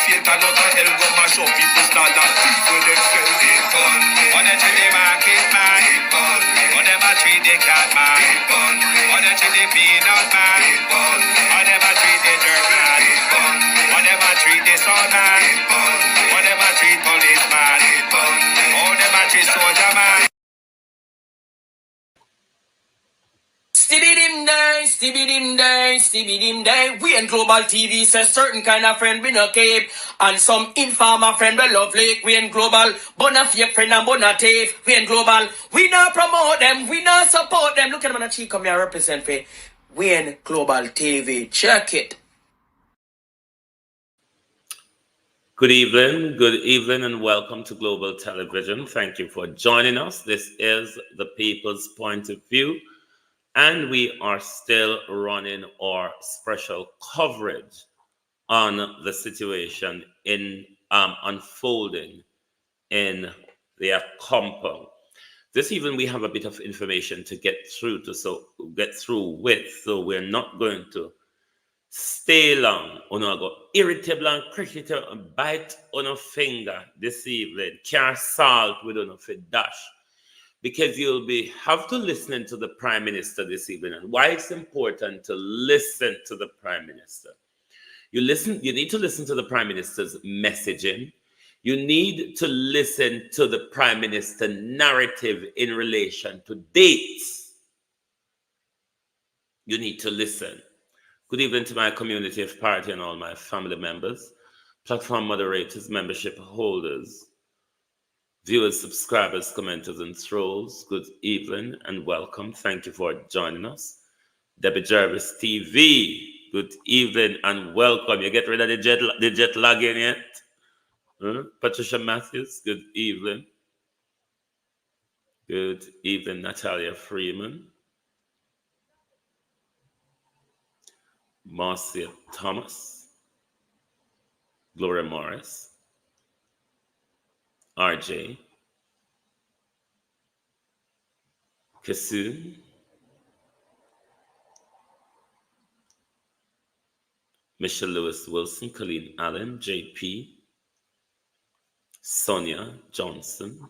Satan out of hell go mash up people start and thief when them sell it gun. On the chili market man, on them a treat the cat man, on the chili peanut man, on them a treat the dirt man, on them a treat the son man, on them a treat policeman, on them a treat soldier man. Stibby-dim day. We in Global TV says certain kind of friend we no keep. And some informer friend we love like. We in Global, bona fake friend and bona tape. We in Global, we not promote them, we not support them. Look at them on the cheek come here represent for. We in Global TV. Check it. Good evening, and welcome to Global Television. Thank you for joining us. This is the People's Point of View. And we are still running our special coverage on the situation in unfolding in the compound. This evening we have a bit of information to get through with, so we're not going to stay long. We're not going to irritable and critical and bite on a finger this evening. Can't salt with on a dash. Because you'll have to listen to the Prime Minister this evening. And why it's important to listen to the Prime Minister. You need to listen to the Prime Minister's messaging. You need to listen to the Prime Minister narrative in relation to dates. You need to listen. Good evening to my community of party and all my family members, platform moderators, membership holders, viewers, subscribers, commenters, and trolls. Good evening and welcome. Thank you for joining us. Debbie Jarvis TV. Good evening and welcome. You get rid of the jet lagging yet? Patricia Matthews. Good evening. Good evening, Natalia Freeman. Marcia Thomas. Gloria Morris. RJ, Kasoon, Michelle Lewis Wilson, Colleen Allen, JP, Sonia Johnson,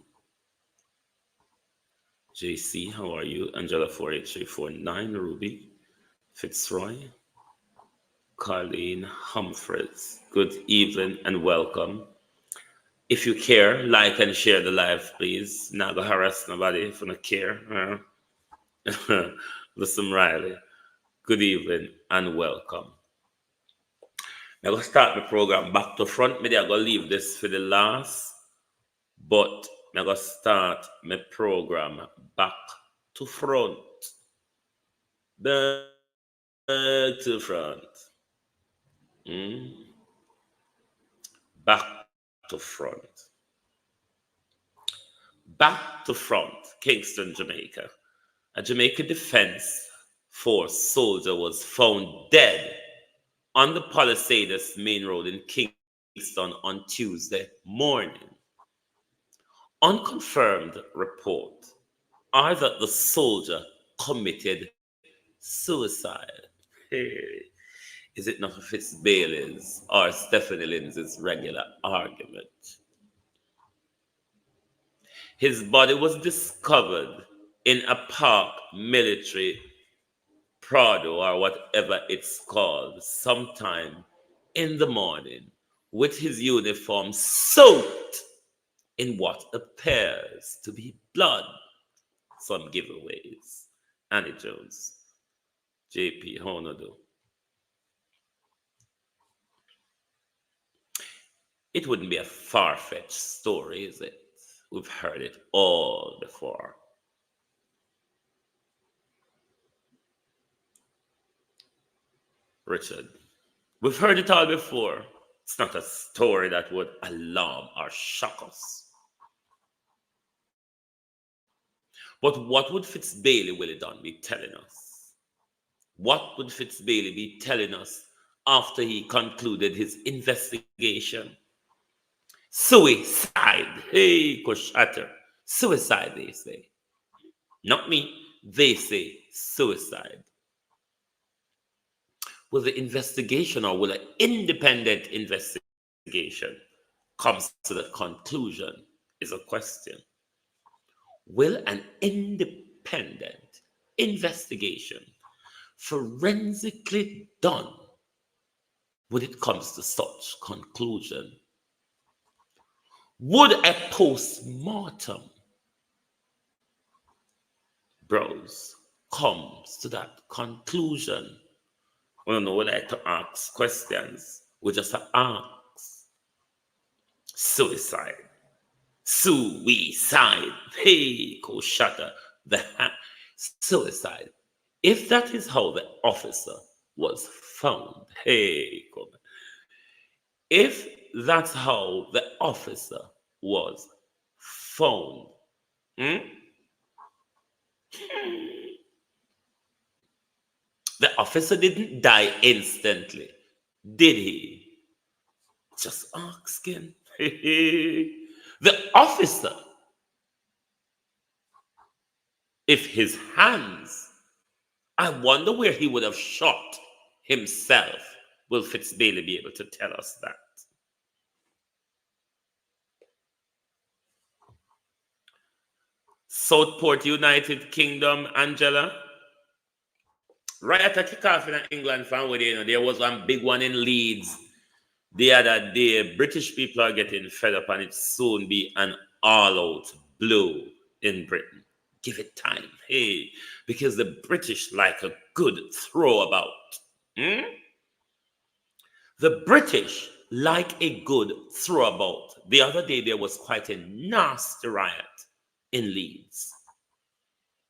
JC, how are you? Angela 48349, Ruby, Fitzroy, Carleen Humphreys. Good evening and welcome. If you care, like and share the live, please. Not go harass nobody if you don't care. Listen, Riley. Good evening and welcome. I'm going to start the program back to front. Maybe I'm going to leave this for the last, but I'm going to start my program back to front. Back to front. Back to front. Back to front, Kingston, Jamaica. A Jamaica Defense Force soldier was found dead on the Palisades main road in Kingston on Tuesday morning. Unconfirmed report are that the soldier committed suicide. Hey. Is it not Fitzbailey's or Stephanie Lindsay's regular argument? His body was discovered in a park military Prado or whatever it's called sometime in the morning with his uniform soaked in what appears to be blood. Some giveaways. Annie Jones. JP Honodo. It wouldn't be a far-fetched story, is it? We've heard it all before. Richard, we've heard it all before. It's not a story that would alarm or shock us. But what would Fitzbailey Willie Dunn be telling us? What would Fitzbailey be telling us after he concluded his investigation? Suicide. Hey, Koshatter. Suicide, they say. Not me. They say suicide. Will the investigation or will an independent investigation comes to the conclusion is a question. Will an independent investigation forensically done when it comes to such conclusion? Would a post-mortem, bros, comes to that conclusion? We don't know, we like to ask questions. We just ask. Suicide. Suicide. Hey, Koshata. Suicide. If that is how the officer was found, hey, come. If that's how the officer was found, the officer didn't die instantly, did he? Just asking. The officer, if his hands, I wonder where he would have shot himself. Will Fitzbailey be able to tell us that? Southport, United Kingdom, Angela. Right at the kickoff in England fan with, there was one big one in Leeds the other day. British people are getting fed up and it soon be an all-out blow in Britain. Give it time. Hey, because the British like a good throw-about. The British like a good throw-about. The other day there was quite a nasty riot in Leeds.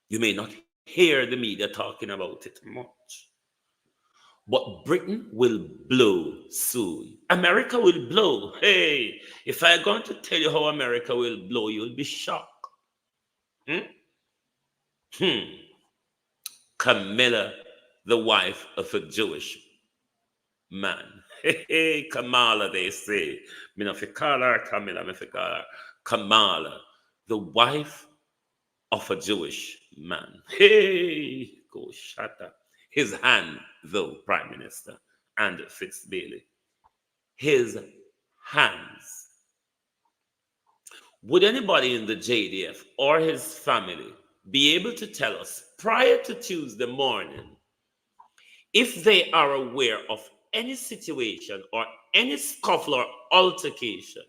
You may not hear the media talking about it much. But Britain will blow soon. America will blow. Hey, if I'm going to tell you how America will blow, you'll be shocked. Camilla, the wife of a Jewish man. Hey, Kamala, they say. Me not fi call her Camilla, me fi call her Kamala, the wife of a Jewish man. Hey, go shut up. His hand, though, Prime Minister, and Fitzbailey. His hands. Would anybody in the JDF or his family be able to tell us prior to Tuesday morning if they are aware of any situation or any scuffle or altercation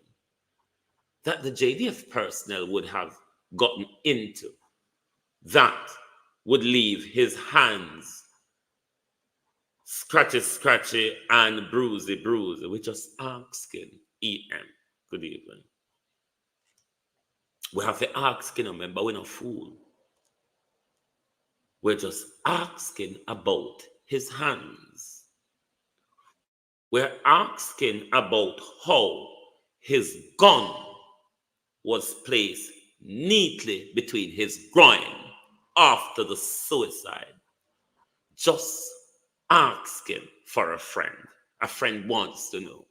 that the JDF personnel would have gotten into that would leave his hands scratchy and bruisey? We just asking EM. Good evening. We have to ask, remember, we're not fool. We're just asking about his hands. We're asking about how his gun was placed neatly between his groin after the suicide. Just asking for a friend. A friend wants to know.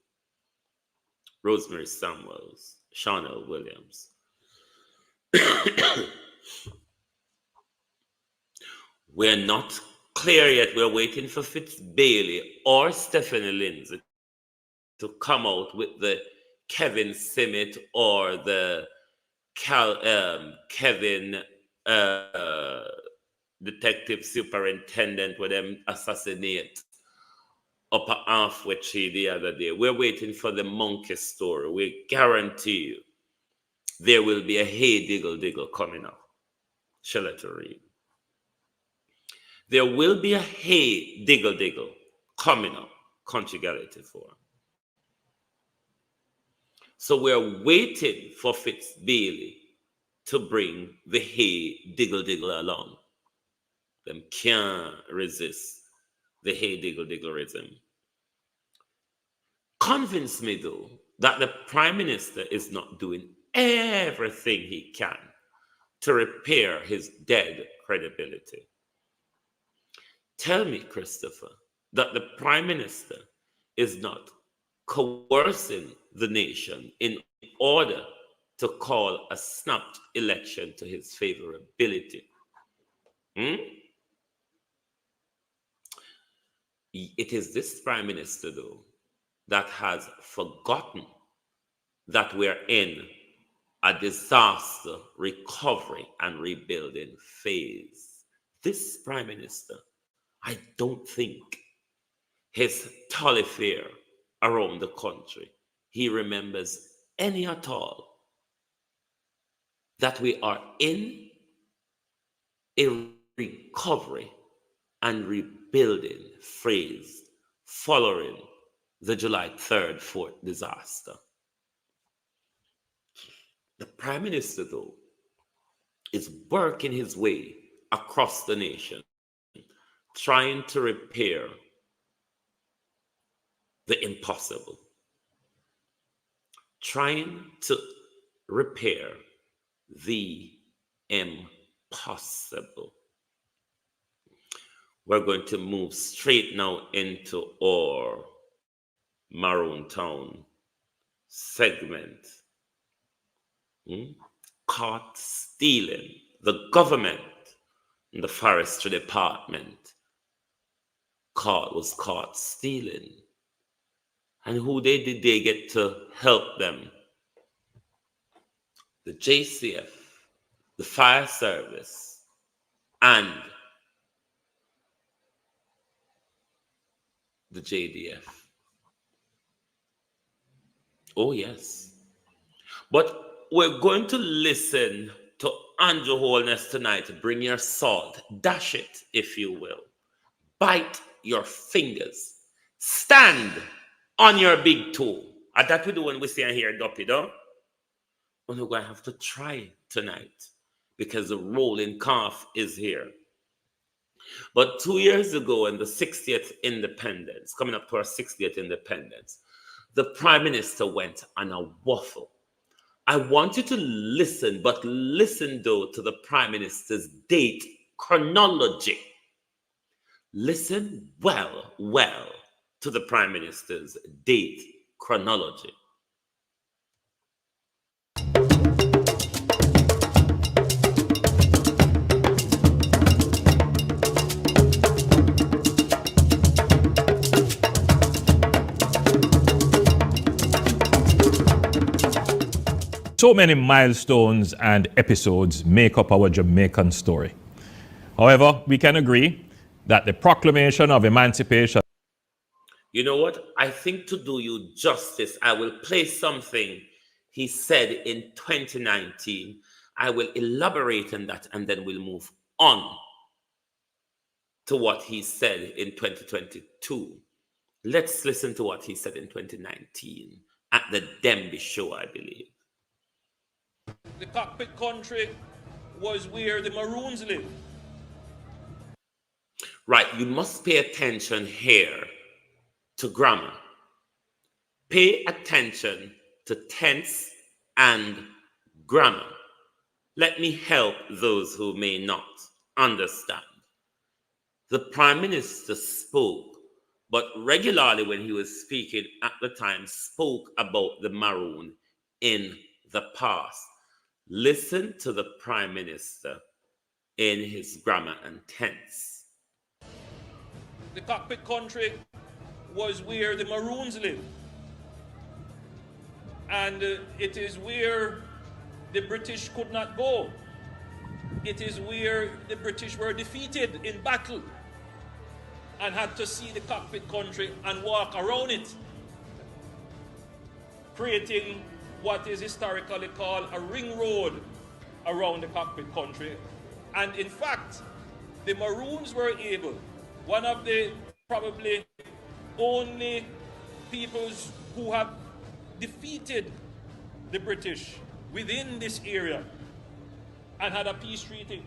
Rosemary Samuels, Chanel Williams. We're not clear yet. We're waiting for Fitzbailey or Stephanie Lindsay to come out with the Kevin Simmet or the Kevin detective superintendent with them assassinate upper halfway tree the other day. We're waiting for the monkey story. We guarantee you there will be a hey diggle coming up. Shall I read? There will be a hey diggle coming up. Conjugality for. So we're waiting for Fitzbailey to bring the hey diggle along. Them can't resist the hey diggleism. Convince me, though, that the Prime Minister is not doing everything he can to repair his dead credibility. Tell me, Christopher, that the Prime Minister is not coercing the nation in order to call a snapped election to his favorability. It is this Prime Minister, though, that has forgotten that we're in a disaster recovery and rebuilding phase. This Prime Minister, I don't think his thoroughfare around the country, he remembers any at all that we are in a recovery and rebuilding phase following the July 3rd, 4th disaster. The Prime Minister, though, is working his way across the nation, trying to repair the impossible, trying to repair the impossible. We're going to move straight now into our Maroon Town segment. Caught stealing. The government and the forestry department was caught stealing. And who did they get to help them? The JCF, the fire service, and the JDF. Oh, yes. But we're going to listen to Andrew Holness tonight. Bring your salt. Dash it, if you will. Bite your fingers. Stand on your big toe. And that we do when we stand here, Duppy, though. We're going to have to try tonight because the rolling calf is here. But 2 years ago, in the 60th independence, coming up to our 60th independence, the Prime Minister went on a waffle. I want you to listen, but listen, though, to the Prime Minister's date chronology. Listen well to the Prime Minister's date chronology. So many milestones and episodes make up our Jamaican story. However, we can agree that the proclamation of emancipation... You know what? I think to do you justice, I will play something he said in 2019. I will elaborate on that and then we'll move on to what he said in 2022. Let's listen to what he said in 2019 at the Demby show, I believe. The Cockpit country was where the Maroons live. Right, you must pay attention here to grammar. Pay attention to tense and grammar. Let me help those who may not understand. The Prime Minister spoke, but regularly when he was speaking at the time, spoke about the Maroon in the past. Listen to the Prime Minister in his grammar and tense. The Cockpit country was where the Maroons live. And it is where the British could not go. It is where the British were defeated in battle and had to see the Cockpit country and walk around it, creating what is historically called a ring road around the Cockpit country. And in fact, the Maroons were able, one of the probably only peoples who have defeated the British within this area and had a peace treaty.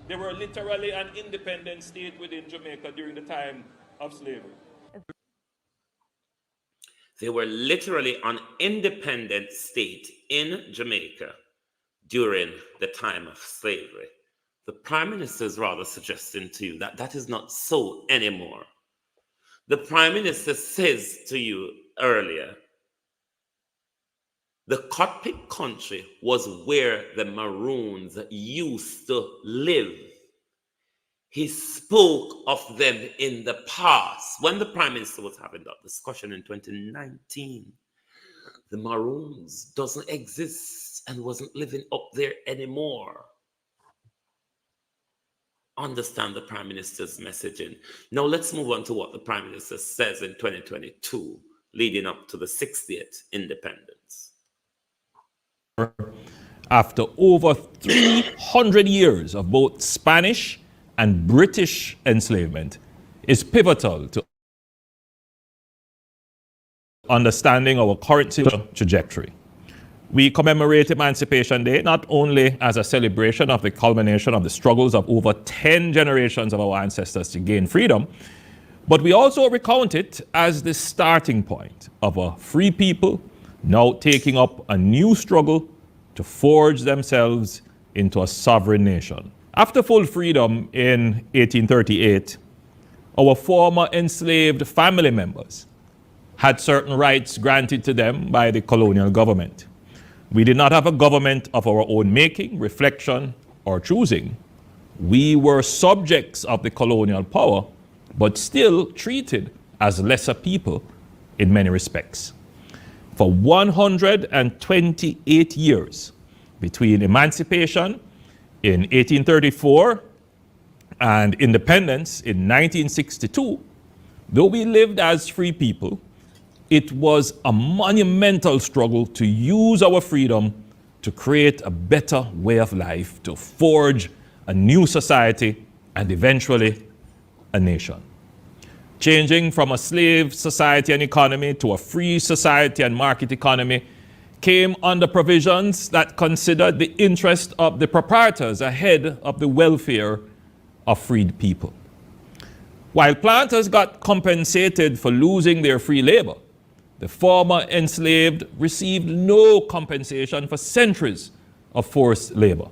They were literally an independent state within Jamaica during the time of slavery. They were literally an independent state in Jamaica during the time of slavery. The Prime Minister is rather suggesting to you that that is not so anymore. The Prime Minister says to you earlier, the Cockpit country was where the Maroons used to live. He spoke of them in the past. When the Prime Minister was having that discussion in 2019, the Maroons doesn't exist and wasn't living up there anymore. Understand the Prime Minister's messaging. Now let's move on to what the Prime Minister says in 2022, leading up to the 60th independence. After over 300 years of both Spanish and British enslavement, is pivotal to understanding our current trajectory. We commemorate Emancipation Day not only as a celebration of the culmination of the struggles of over 10 generations of our ancestors to gain freedom, but we also recount it as the starting point of a free people now taking up a new struggle to forge themselves into a sovereign nation. After full freedom in 1838, our former enslaved family members had certain rights granted to them by the colonial government. We did not have a government of our own making, reflection, or choosing. We were subjects of the colonial power, but still treated as lesser people in many respects. For 128 years, between emancipation in 1834 and independence in 1962, though we lived as free people, it was a monumental struggle to use our freedom to create a better way of life, to forge a new society and eventually a nation. Changing from a slave society and economy to a free society and market economy came under provisions that considered the interest of the proprietors ahead of the welfare of freed people. While planters got compensated for losing their free labor, the former enslaved received no compensation for centuries of forced labor.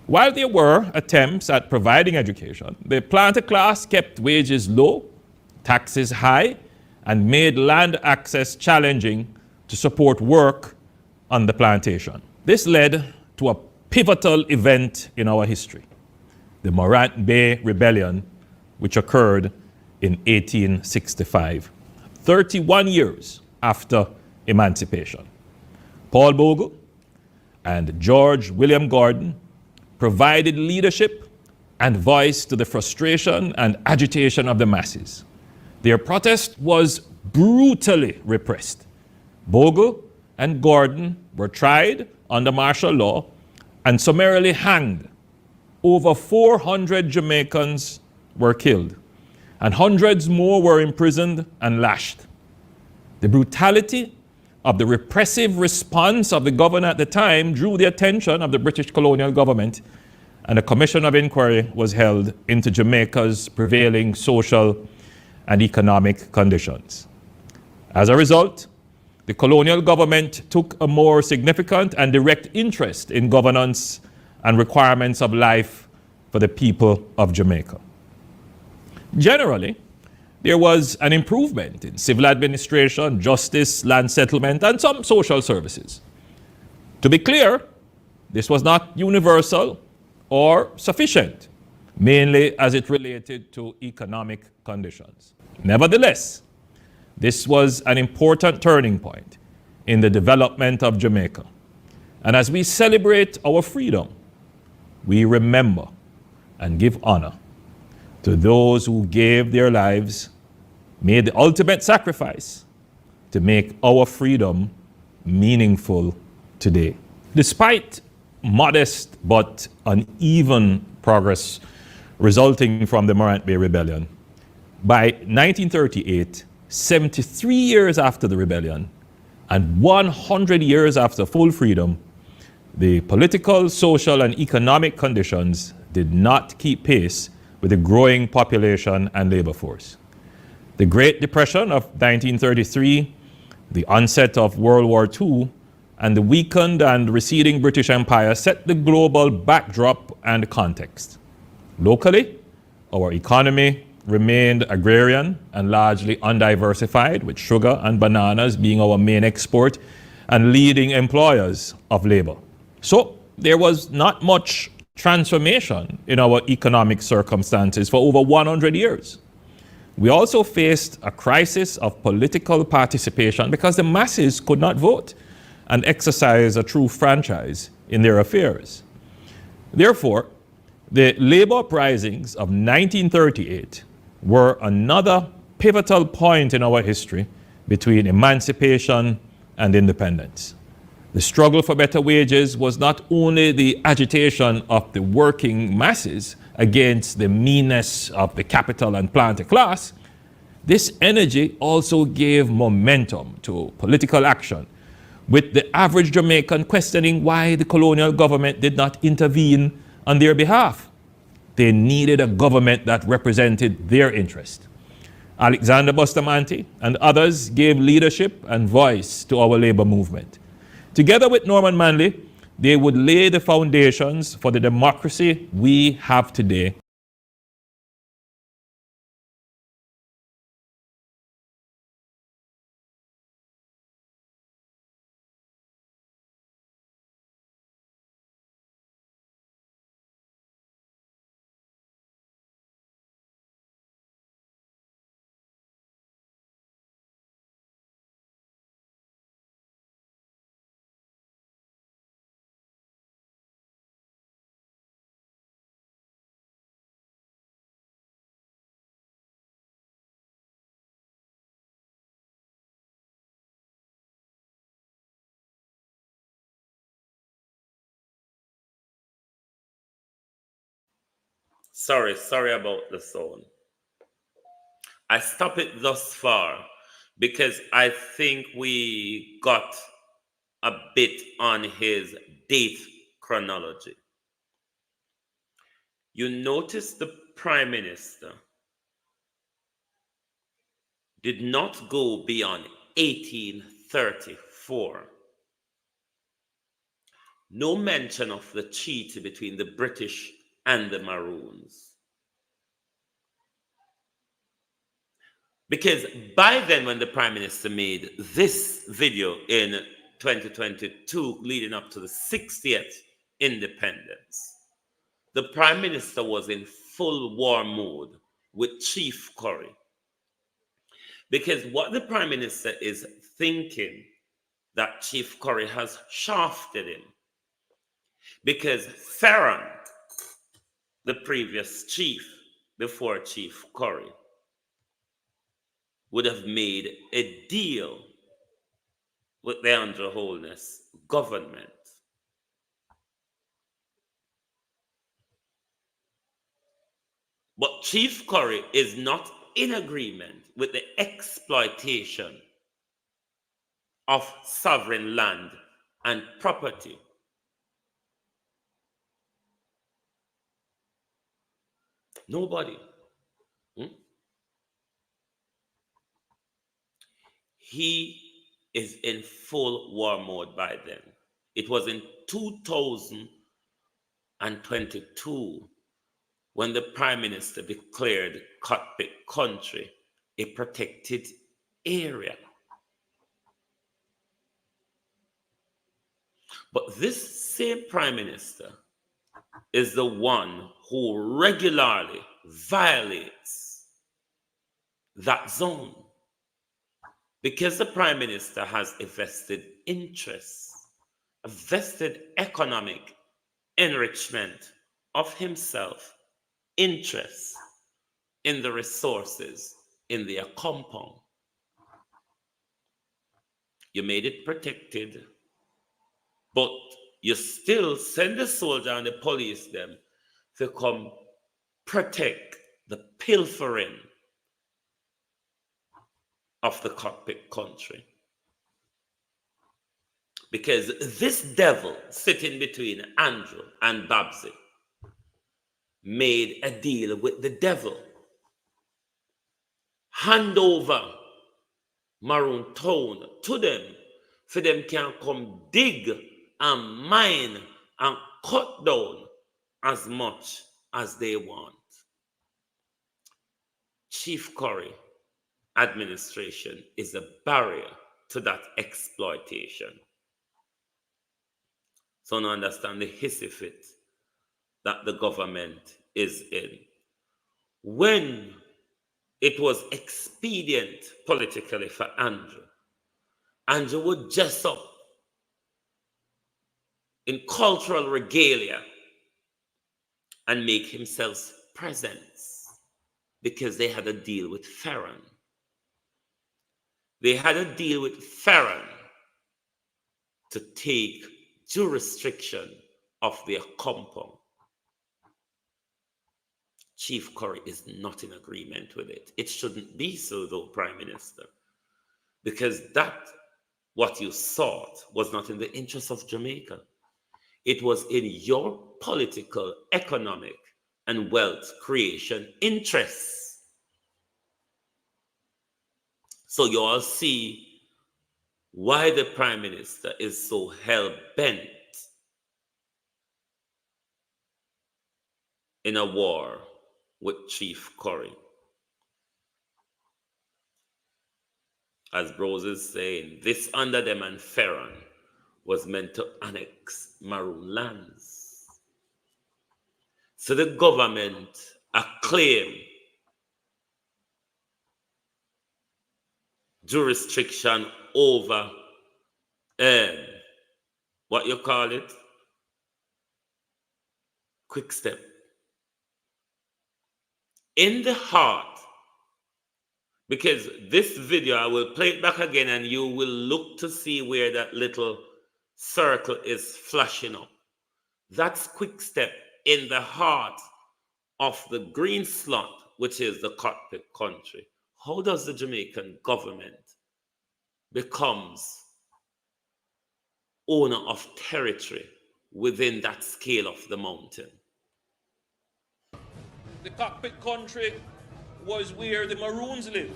While there were attempts at providing education, the planter class kept wages low, taxes high, and made land access challenging to support work on the plantation. This led to a pivotal event in our history, the Morant Bay Rebellion, which occurred in 1865, 31 years after emancipation. Paul Bogle and George William Gordon provided leadership and voice to the frustration and agitation of the masses. Their protest was brutally repressed. Bogle and Gordon were tried under martial law and summarily hanged. Over 400 Jamaicans were killed, and hundreds more were imprisoned and lashed. The brutality of the repressive response of the governor at the time drew the attention of the British colonial government, and a commission of inquiry was held into Jamaica's prevailing social and economic conditions. As a result, the colonial government took a more significant and direct interest in governance and requirements of life for the people of Jamaica. Generally, there was an improvement in civil administration, justice, land settlement, and some social services. To be clear, this was not universal or sufficient, mainly as it related to economic conditions. Nevertheless, this was an important turning point in the development of Jamaica. And as we celebrate our freedom, we remember and give honor to those who gave their lives, made the ultimate sacrifice to make our freedom meaningful today. Despite modest but uneven progress resulting from the Morant Bay Rebellion, by 1938, 73 years after the rebellion and 100 years after full freedom, the political, social, and economic conditions did not keep pace with the growing population and labor force. The Great Depression of 1933, the onset of World War II, and the weakened and receding British Empire set the global backdrop and context. Locally, our economy remained agrarian and largely undiversified, with sugar and bananas being our main export and leading employers of labor. So there was not much transformation in our economic circumstances for over 100 years. We also faced a crisis of political participation because the masses could not vote and exercise a true franchise in their affairs. Therefore, the labor uprisings of 1938 were another pivotal point in our history between emancipation and independence. The struggle for better wages was not only the agitation of the working masses against the meanness of the capital and planter class. This energy also gave momentum to political action, with the average Jamaican questioning why the colonial government did not intervene on their behalf. They needed a government that represented their interest. Alexander Bustamante and others gave leadership and voice to our labor movement. Together with Norman Manley, they would lay the foundations for the democracy we have today. Sorry about the sound. I stop it thus far because I think we got a bit on his date chronology. You notice the Prime Minister did not go beyond 1834. No mention of the treaty between the British and the Maroons. Because by then, when the Prime Minister made this video in 2022, leading up to the 60th independence, the Prime Minister was in full war mode with Chief Curry. Because what the Prime Minister is thinking, that Chief Curry has shafted him. Because Ferran, the previous chief before Chief Curry, would have made a deal with the HOLNESS government. But Chief Curry is not in agreement with the exploitation of sovereign land and property. Nobody. He is in full war mode by then. It was in 2022 when the Prime Minister declared Cockpit country a protected area. But this same Prime Minister is the one who regularly violates that zone. Because the Prime Minister has a vested interest, a vested economic enrichment of himself, interest in the resources in their compound. You made it protected, but you still send the soldier and the police them to come protect the pilfering of the Cockpit country. Because this devil sitting between Andrew and Babsy made a deal with the devil. Hand over Maroon town to them, for them can come dig and mine and cut down as much as they want. Chief Curry administration is a barrier to that exploitation. So now understand the history fit that the government is in. When it was expedient politically for Andrew would dress up in cultural regalia and make himself presence because they had a deal with Farron. They had a deal with Farron to take jurisdiction of their compound. Chief Curry is not in agreement with it. It shouldn't be so, though, Prime Minister, because that, what you sought, was not in the interest of Jamaica. It was in your political, economic, and wealth creation interests. So you all see why the Prime Minister is so hell-bent in a war with Chief Curry. As Brose is saying, this under them and Farron was meant to annex Maroon lands. So the government acclaimed jurisdiction over what you call it? Quick step. In the heart, because this video, I will play it back again and you will look to see where that little circle is flashing up. That's quick step in the heart of the green slot, which is the Cockpit country. How does the Jamaican government becomes owner of territory within that scale of the mountain? The Cockpit country was where the Maroons live.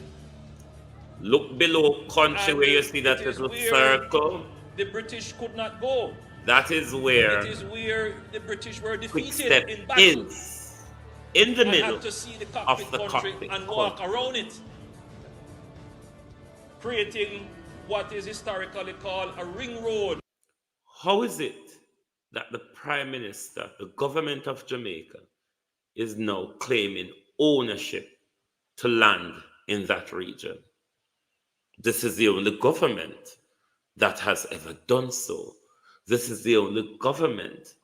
Look below country where you see that little circle. The British could not go. That is where. It is where the British were Quick defeated step in battle. is in the middle had to see the Cockpit of the country Cockpit and walk around it, creating what is historically called a ring road. How is it that the Prime Minister, the government of Jamaica, is now claiming ownership to land in that region? This is the only government that has ever done so. This is the only government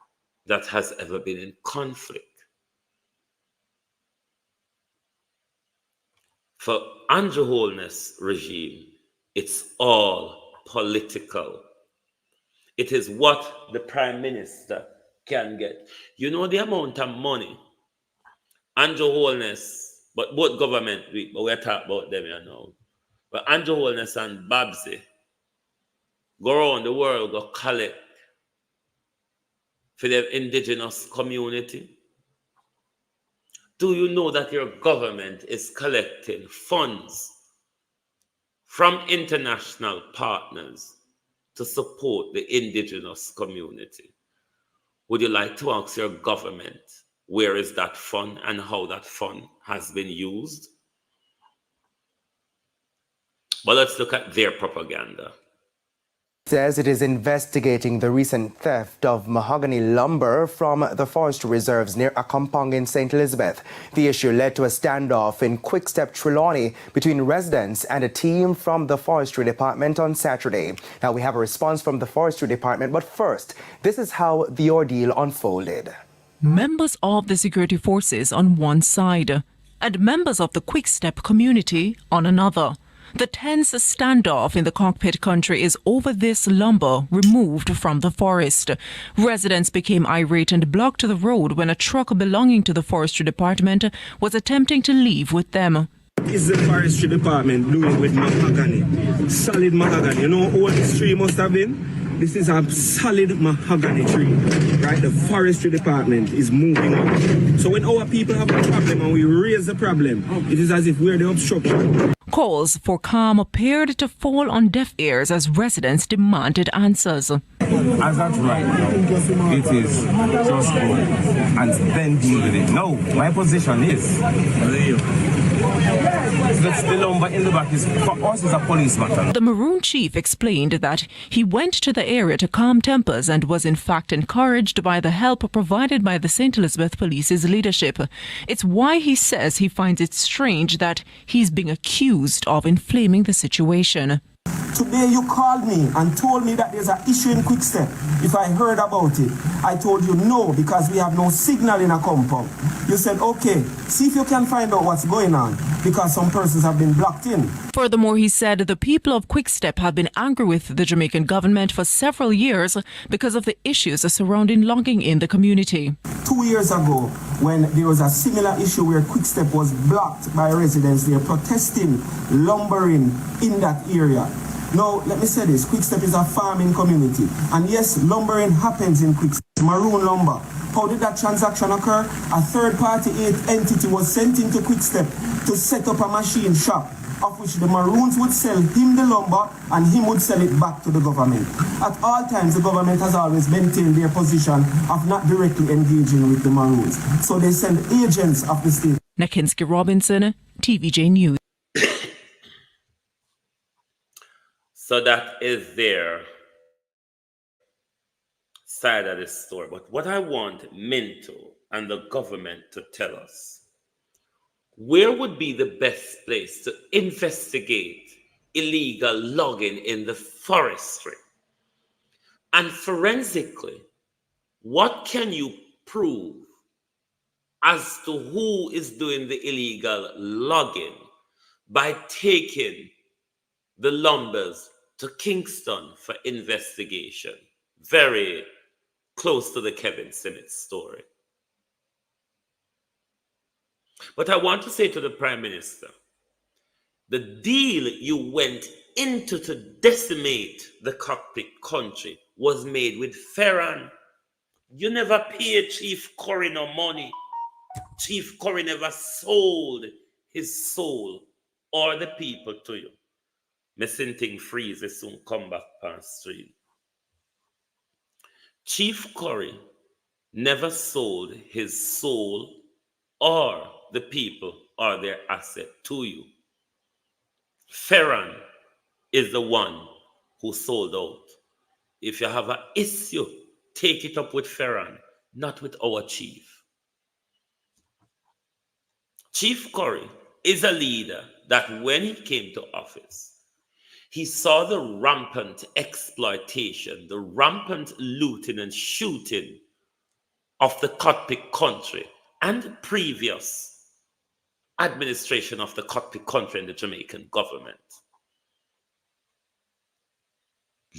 that has ever been in conflict. For Andrew Holness regime, it's all political. It is what the Prime Minister can get. You know the amount of money Andrew Holness, but both government, but we're talking about them here now. But Andrew Holness and Babsy go around the world, go collect for the indigenous community. Do you know that your government is collecting funds from international partners to support the indigenous community? Would you like to ask your government where is that fund and how that fund has been used? But let's look at their propaganda. Says it is investigating the recent theft of mahogany lumber from the forestry reserves near Accompong in St. Elizabeth. The issue led to a standoff in Quickstep Trelawney between residents and a team from the forestry department on Saturday. Now we have a response from the forestry department, but first, this is how the ordeal unfolded. Members of the security forces on one side and members of the Quickstep community on another. The tense standoff in the Cockpit country is over this lumber removed from the forest. Residents became irate and blocked the road when a truck belonging to the forestry department was attempting to leave with them. What is the forestry department doing with mahogany? Solid mahogany. You know what this tree must have been? This is a solid mahogany tree, right? The forestry department is moving on. So when our people have a problem and we raise the problem, it is as if we're the obstruction. Calls for calm appeared to fall on deaf ears as residents demanded answers. As that's right now, it is just go and then deal with it. No, my position is the lumber in the back is for us is a police matter. The Maroon chief explained that he went to the area to calm tempers and was in fact encouraged by the help provided by the St. Elizabeth Police's leadership. It's why he says he finds it strange that he's being accused of inflaming the situation. Today you called me and told me that there's an issue in Quickstep. If I heard about it, I told you no, because we have no signal in a compound. You said, okay, see if you can find out what's going on, because some persons have been blocked in. Furthermore, he said the people of Quickstep have been angry with the Jamaican government for several years because of the issues surrounding logging in the community. 2 years ago, when there was a similar issue where Quickstep was blocked by residents, they are protesting lumbering in that area. Now, let me say this, Quickstep is a farming community. And yes, lumbering happens in Quickstep. Maroon lumber. How did that transaction occur? A third-party entity was sent into Quickstep to set up a machine shop, of which the Maroons would sell him the lumber and him would sell it back to the government. At all times, the government has always maintained their position of not directly engaging with the Maroons. So they send agents of the state. Nakinski Robinson, TVJ News. So that is their side of the story. But what I want Minto and the government to tell us, where would be the best place to investigate illegal logging in the forestry? And forensically, what can you prove as to who is doing the illegal logging by taking the lumbers to Kingston for investigation? Very close to the Kevin Simmons story. But I want to say to the Prime Minister, the deal you went into to decimate the Cockpit country was made with Ferran. You never paid Chief Corrie no money. Chief Corrie never sold his soul or the people to you. Missing thing freeze, they soon come back past street. Chief Corrie never sold his soul or the people or their asset to you. Ferran is the one who sold out. If you have an issue, take it up with Ferran, not with our chief. Chief Corrie is a leader that when he came to office, he saw the rampant exploitation, the rampant looting and shooting of the Cockpit country and previous administration of the Cockpit country and the Jamaican government.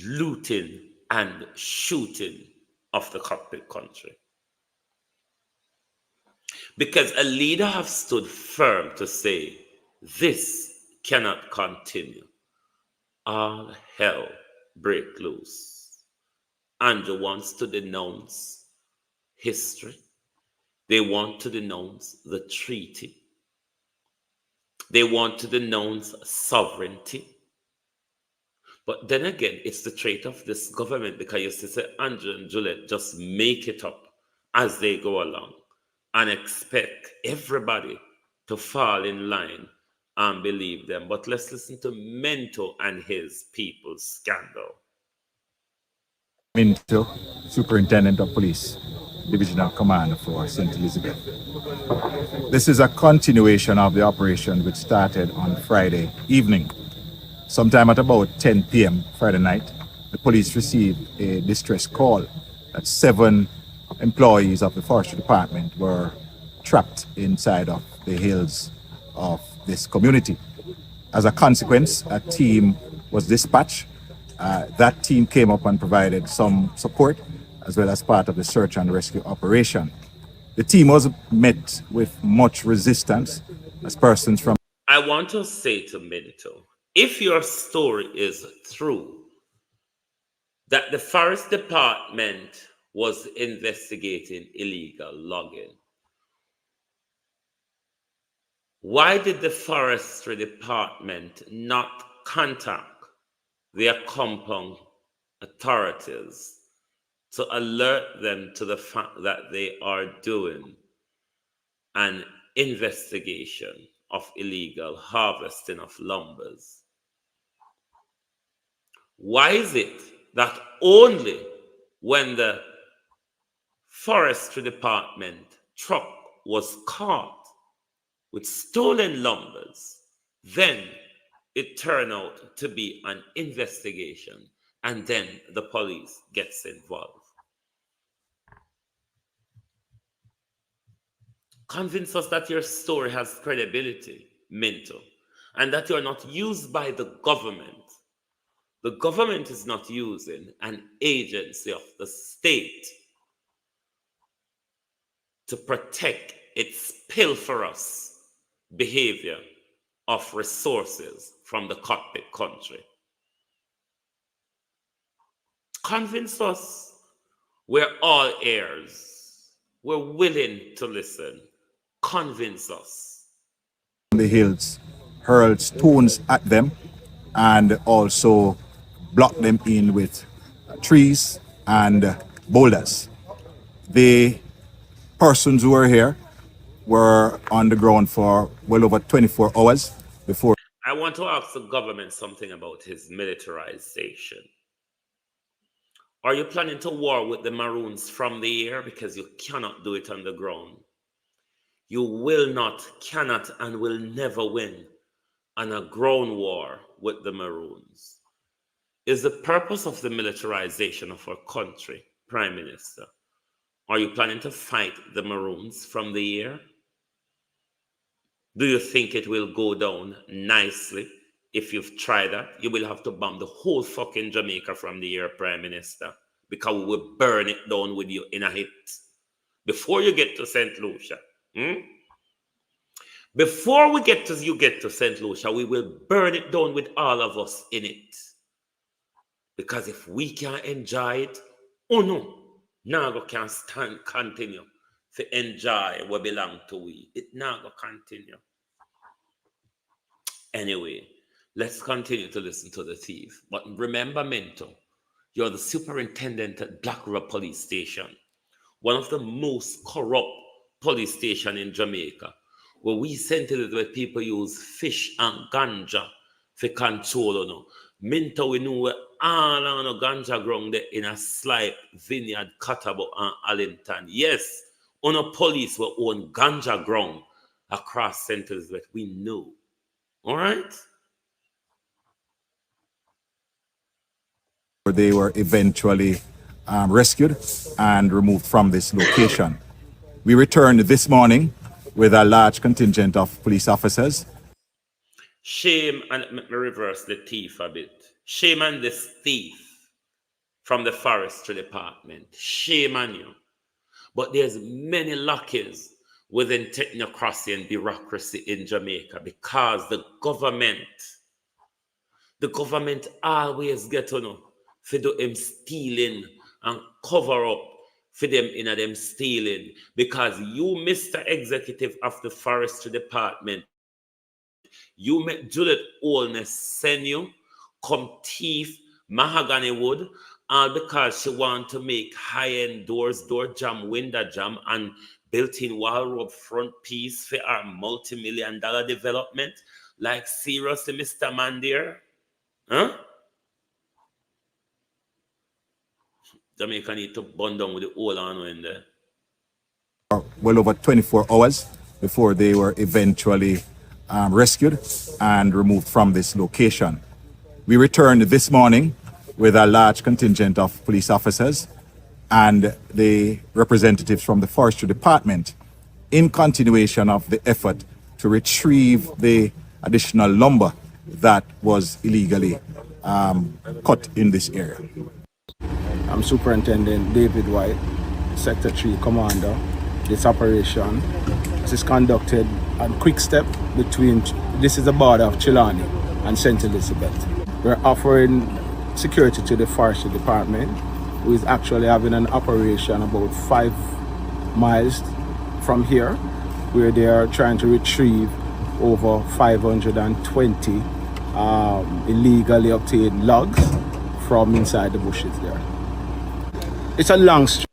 Looting and shooting of the Cockpit country. Because a leader has stood firm to say, this cannot continue. All hell break loose. Andrew wants to denounce history. They want to denounce the treaty. They want to denounce sovereignty. But then again, it's the trait of this government, because you see, Andrew and Juliet just make it up as they go along and expect everybody to fall in line and believe them. But let's listen to Minto and his people's scandal. Minto, Superintendent of Police, Divisional Commander for St. Elizabeth. This is a continuation of the operation which started on Friday evening. Sometime at about 10 p.m. Friday night, the police received a distress call that 7 employees of the Forestry Department were trapped inside of the hills of this community. As a consequence, a team was dispatched. That team came up and provided some support as well as part of the search and rescue operation. The team was met with much resistance as persons from... I want to say to Minto, if your story is true, that the Forest Department was investigating illegal logging, why did the Forestry Department not contact their compound authorities to alert them to the fact that they are doing an investigation of illegal harvesting of lumbers. Why is it that only when the forestry department truck was caught with stolen lumbers, then it turned out to be an investigation and then the police gets involved? Convince us that your story has credibility, Minto, and that you're not used by the government. The government is not using an agency of the state to protect its pilferous behavior of resources from the cockpit country. Convince us. We're all ears. We're willing to listen. Convince us. The hills hurled stones at them and also blocked them in with trees and boulders. The persons who were here were on the ground for well over 24 hours before. I want to ask the government something about his militarization. Are you planning to war with the Maroons from the air? Because you cannot do it on the ground. You will not, cannot, and will never win on a ground war with the Maroons. Is the purpose of the militarization of our country, Prime Minister? Are you planning to fight the Maroons from the air? Do you think it will go down nicely? If you've tried that, you will have to bomb the whole fucking Jamaica from the air, Prime Minister, because we will burn it down with you in a hit. Before you get to St. Lucia, before you get to St. Lucia, we will burn it down with all of us in it. Because if we can't enjoy it, oh no, now can't continue to enjoy what belong to we. It now go continue. Anyway, let's continue to listen to the thief. But remember, Minto, you're the superintendent at Black River Police Station, one of the most corrupt police stations in Jamaica, where we sent it where people use fish and ganja for control. No. Minto, we know where all on the ganja ground there in a slight vineyard, Catabo and Allington. Yes, on a police will own ganja ground across St. Elizabeth. We know. All right? They were eventually rescued and removed from this location. We returned this morning with a large contingent of police officers. Shame, and let me reverse the thief a bit. Shame on this thief from the forestry department. Shame on you. But there's many lackeys within technocracy and bureaucracy in Jamaica because the government always get to know for them stealing and cover up for them in them stealing, because you, Mr. Executive of the Forestry Department, you make Juliet HOLNESS send you come thief mahogany wood, all because she want to make high-end doors, door jam, window jam, and built-in wall rope front piece for our multi-million-dollar development. Like seriously, Mr. Mandir? Huh? Jamaica need to bond down with the whole on in there. Well over 24 hours before they were eventually rescued and removed from this location. We returned this morning with a large contingent of police officers and the representatives from the Forestry Department in continuation of the effort to retrieve the additional lumber that was illegally cut in this area. I'm Superintendent David White, Sector 3 Commander. This operation is conducted on quick step between, this is the border of Chilani and St. Elizabeth. We're offering security to the Forestry Department, who is actually having an operation about 5 miles from here, where they are trying to retrieve over 520 illegally obtained logs from inside the bushes there. It's a long story.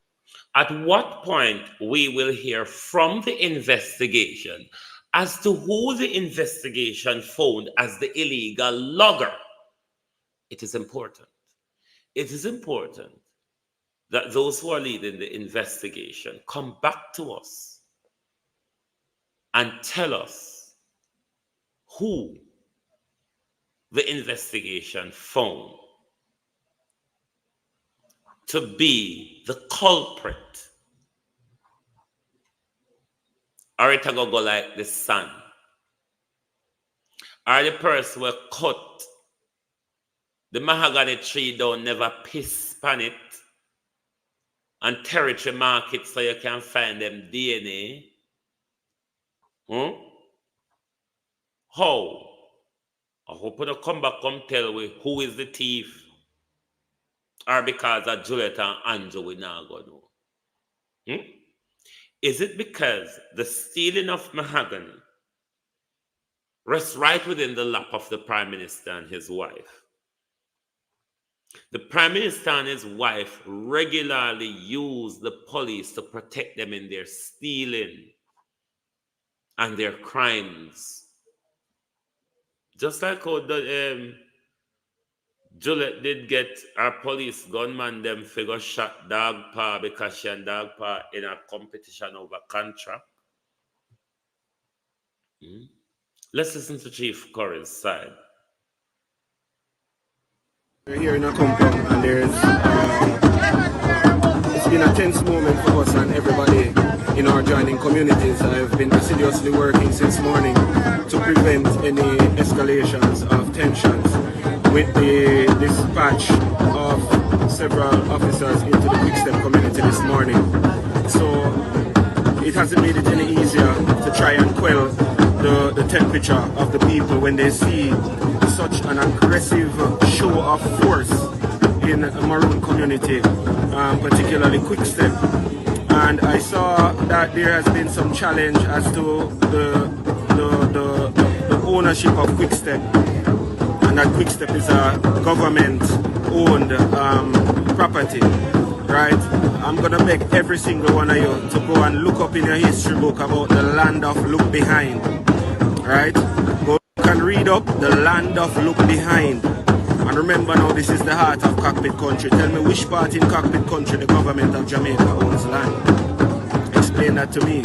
At what point we will hear from the investigation as to who the investigation found as the illegal logger. It is important. It is important that those who are leading the investigation come back to us and tell us who the investigation found to be the culprit. Or it go like the sun. Or the person will cut the mahogany tree down, never piss pan it, and territory mark it so you can find them DNA. How? I hope you don't come back and tell me who is the thief. Or because of Juliet and Andrew we now go know. Is it because the stealing of mahogany rests right within the lap of the Prime Minister and his wife? The Prime Minister and his wife regularly use the police to protect them in their stealing and their crimes. Just like how Juliet did get our police gunman them figure shot Dog Pa because she and Dog Pa in a competition over contract. Let's listen to Chief Curry's side. We're here in a compound and it's been a tense moment for us and everybody in our joining communities. I've been assiduously working since morning to prevent any escalations of tensions with the dispatch of several officers into the Quickstep community this morning. So it hasn't made it any easier to try and quell the temperature of the people when they see such an aggressive show of force in a Maroon community, particularly Quickstep. And I saw that there has been some challenge as to the ownership of Quickstep, and that Quickstep is a government-owned property, right? I'm gonna beg every single one of you to go and look up in your history book about the land of look behind, right? Go and read up the land of look behind. And remember now, this is the heart of Cockpit country. Tell me which part in Cockpit country the government of Jamaica owns land. Explain that to me.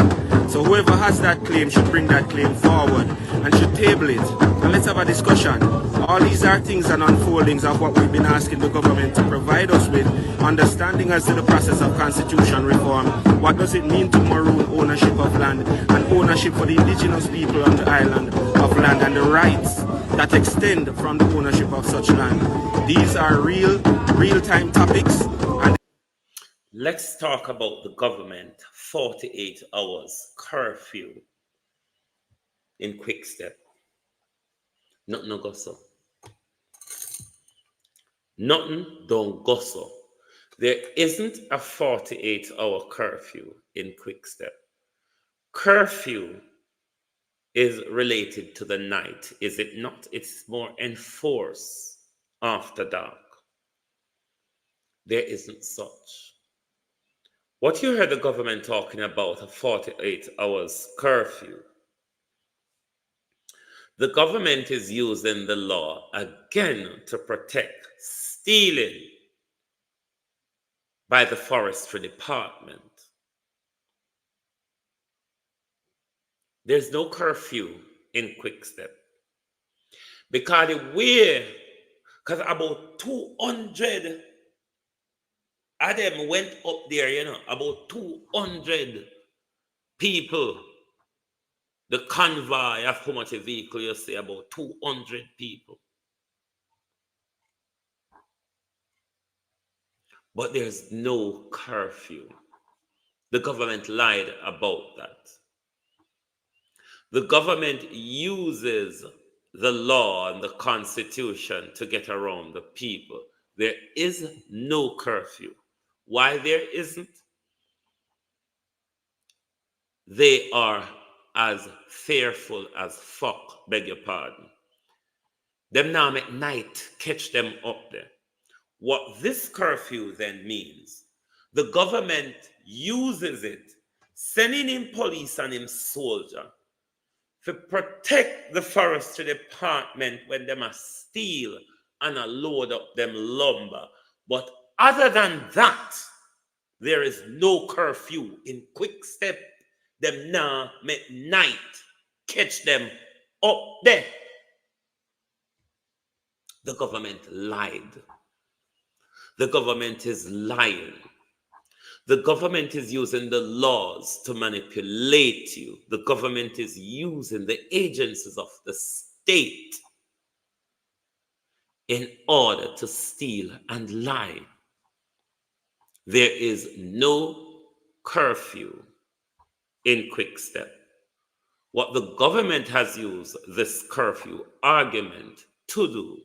So whoever has that claim should bring that claim forward and should table it. And let's have a discussion. All these are things and unfoldings of what we've been asking the government to provide us with. Understanding as to the process of constitution reform. What does it mean to Maroon ownership of land and ownership for the indigenous people on the island of land and the rights that extend from the ownership of such land. These are real-time topics. And let's talk about the government 48 hours curfew in Quickstep. Nothing go so. Nothing don't go so. There isn't a 48-hour curfew in Quickstep. Curfew is related to the night, is it not? It's more enforced after dark. There isn't such. What you heard the government talking about, a 48 hours curfew, the government is using the law again to protect stealing by the forestry department. There's no curfew in Quickstep because about 200 of them went up there, about 200 people. The convoy of how much a vehicle you say, about 200 people. But there's no curfew. The government lied about that. The government uses the law and the constitution to get around the people. There is no curfew. Why there isn't? They are as fearful as fuck, beg your pardon. Them now make night catch them up there. What this curfew then means, The government uses it, sending in police and in soldier to protect the forestry department when them a steal and a load up them lumber. But other than that, there is no curfew. In quick step, them now make night catch them up there. The government lied. The government is lying. The government is using the laws to manipulate you. The government is using the agencies of the state in order to steal and lie. There is no curfew in Quick Step. What the government has used this curfew argument to do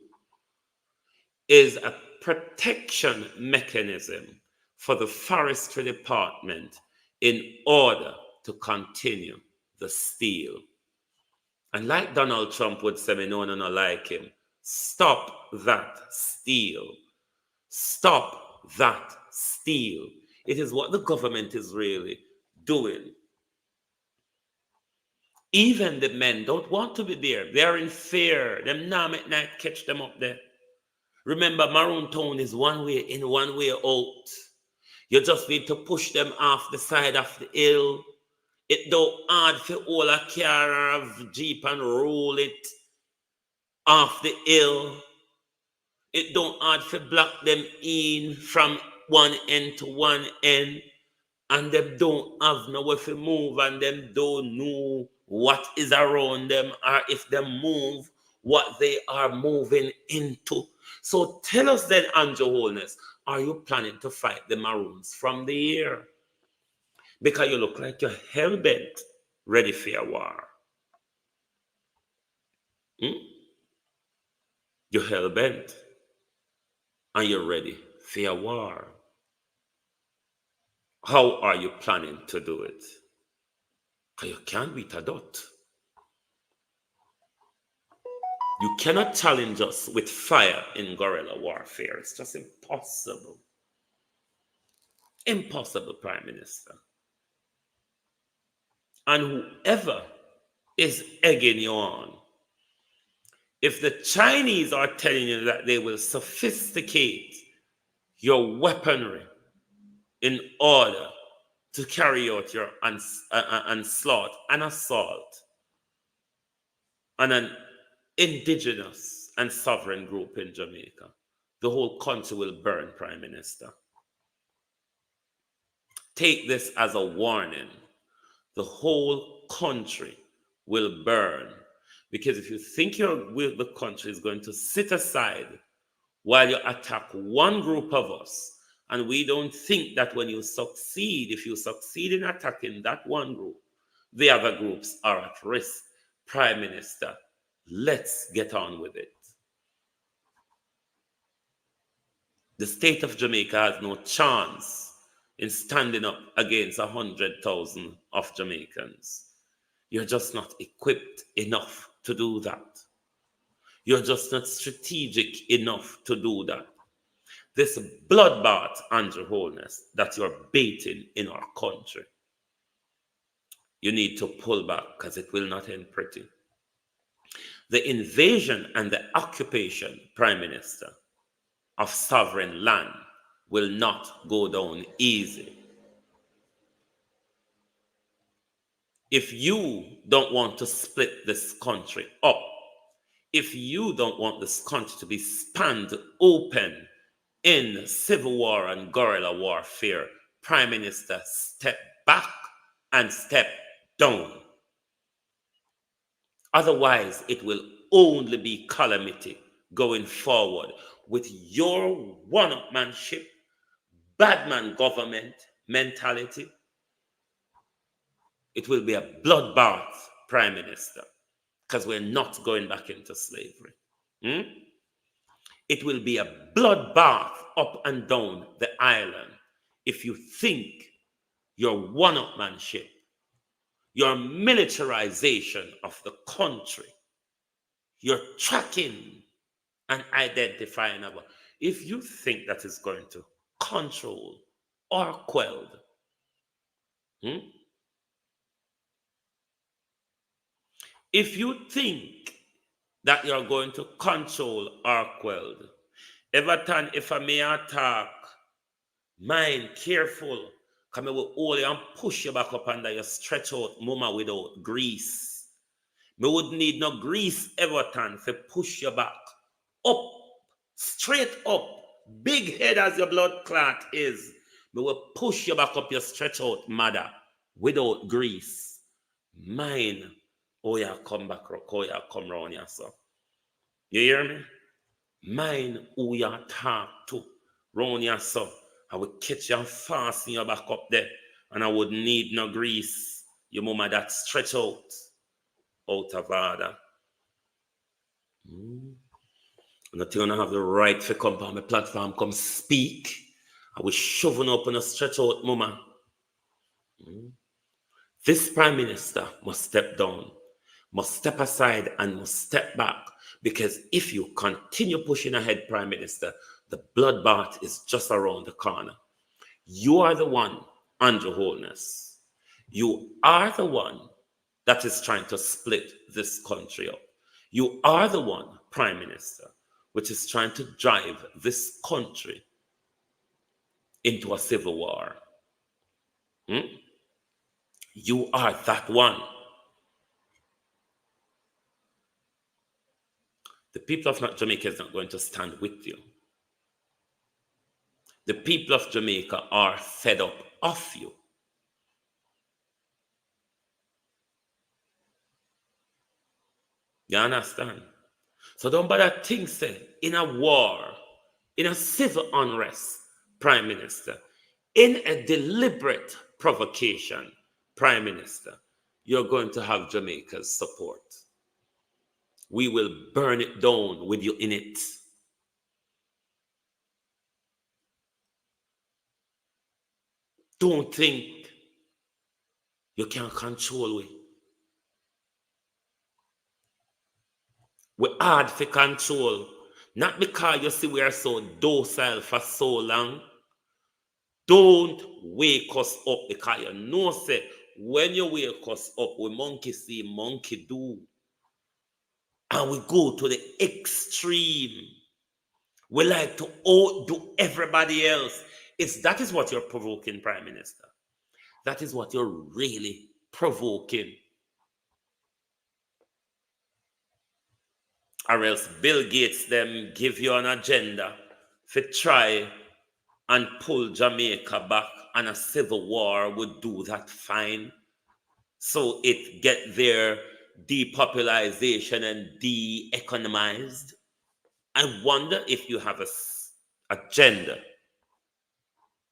is a protection mechanism for the forestry department in order to continue the steal. And like Donald Trump would say, me no like him, stop that steal. Stop that steal. It is what the government is really doing. Even the men don't want to be there. They are in fear. Them now at night catch them up there. Remember, Maroon town is one way in, one way out. You just need to push them off the side of the hill. It don't hard for all a car or a jeep and roll it off the hill. It don't hard for block them in from one end to one end. And them don't have nowhere to move, and them don't know what is around them, or if they move, what they are moving into. So tell us then, Andrew Holness, are you planning to fight the Maroons from the air? Because you look like you're hell-bent, ready for a war. You're hell-bent, and you're ready for a war. How are you planning to do it? Because you can't beat a dot. You cannot challenge us with fire in guerrilla warfare. It's just impossible. Impossible, Prime Minister. And whoever is egging you on, if the Chinese are telling you that they will sophisticate your weaponry in order to carry out your onslaught and assault on an indigenous and sovereign group in Jamaica, the whole country will burn, Prime Minister. Take this as a warning. The whole country will burn. Because if you think the country is going to sit aside while you attack one group of us, and we don't think that when you succeed, if you succeed in attacking that one group, the other groups are at risk. Prime Minister, let's get on with it. The state of Jamaica has no chance in standing up against 100,000 of Jamaicans. You're just not equipped enough to do that. You're just not strategic enough to do that. This bloodbath, Andrew Holness, that you're baiting in our country, you need to pull back because it will not end pretty. The invasion and the occupation, Prime Minister, of sovereign land will not go down easy. If you don't want to split this country up, if you don't want this country to be spanned open in civil war and guerrilla warfare, Prime Minister, step back and step down. Otherwise, it will only be calamity going forward with your one-upmanship, badman government mentality. It will be a bloodbath, Prime Minister, because we're not going back into slavery. It will be a bloodbath up and down the island if you think your one-upmanship, your militarization of the country, your tracking and identifying about, if you think that is going to control or quelled. If you think that you're going to control or quelled, Everton, if I may attack, mind careful. Come here with hold you and push you back up under your stretch out mama without grease. Me would need no grease, Everton, to push you back. Up, straight up, big head as your blood clot is. Me will push you back up your stretch out mother without grease. Mine, oh yeah, come back, oh yeah, come round here, so. You hear me? Mine, who you talk to, round here, so. I would catch you and fasten you back up there. And I would need no grease. Your mama that stretch out of order. And that you're gonna have the right to come on my platform, come speak. I was shoving up on a stretch out, mama. This prime minister must step down, must step aside, and must step back. Because if you continue pushing ahead, prime minister, the bloodbath is just around the corner. You are the one under wholeness. You are the one that is trying to split this country up. You are the one, prime minister, which is trying to drive this country into a civil war. You are that one. The people of Jamaica is not going to stand with you. The people of Jamaica are fed up of you. You understand? So don't bother think, say, in a war, in a civil unrest, prime minister, in a deliberate provocation, prime minister, you're going to have Jamaica's support. We will burn it down with you in it. Don't think you can control it. We're hard for control. Not because you see we are so docile for so long. Don't wake us up because you know, say, when you wake us up, we monkey see, monkey do. And we go to the extreme. We like to outdo everybody else. That is what you're provoking, Prime Minister. That is what you're really provoking. Or else Bill Gates them give you an agenda to try and pull Jamaica back, and a civil war would do that fine. So it get their depopulation and de-economized. I wonder if you have a agenda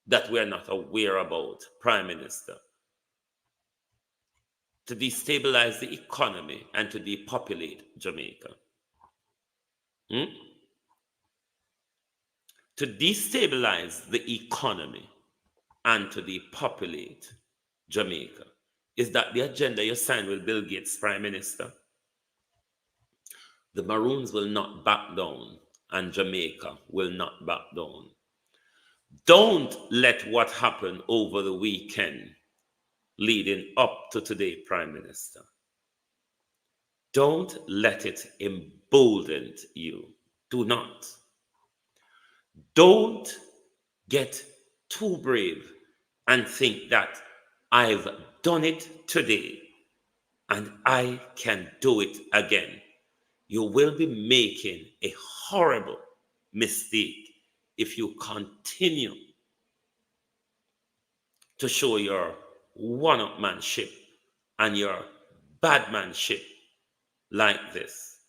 that we're not aware about, Prime Minister, to destabilize the economy and to depopulate Jamaica. To destabilize the economy and to depopulate Jamaica. Is that the agenda you signed with Bill Gates, Prime Minister? The Maroons will not back down, and Jamaica will not back down. Don't let what happened over the weekend leading up to today, Prime Minister. Don't let it embolden you. Do not. Don't get too brave and think that I've done it today and I can do it again. You will be making a horrible mistake if you continue to show your one-upmanship and your badmanship like this.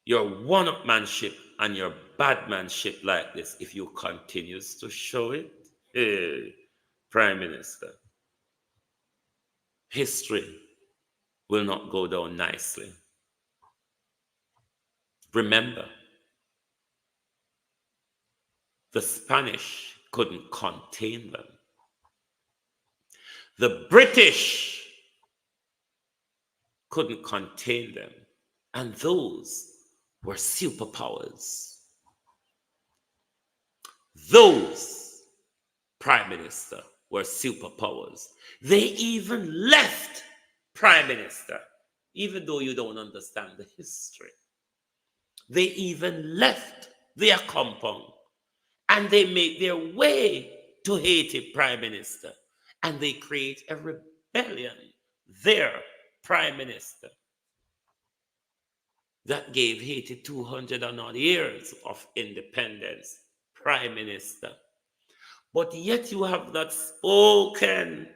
Your one-upmanship and your badmanship like this, if you continue to show it, Prime Minister, history will not go down nicely. Remember, the Spanish couldn't contain them. The British couldn't contain them. And those were superpowers. those prime minister were superpowers. They even left prime minister, even though you don't understand the history. They even left their compound and they made their way to Haiti prime minister and they create a rebellion, their prime minister, that gave Haiti 200 and odd years of independence, prime minister. But yet you have not spoken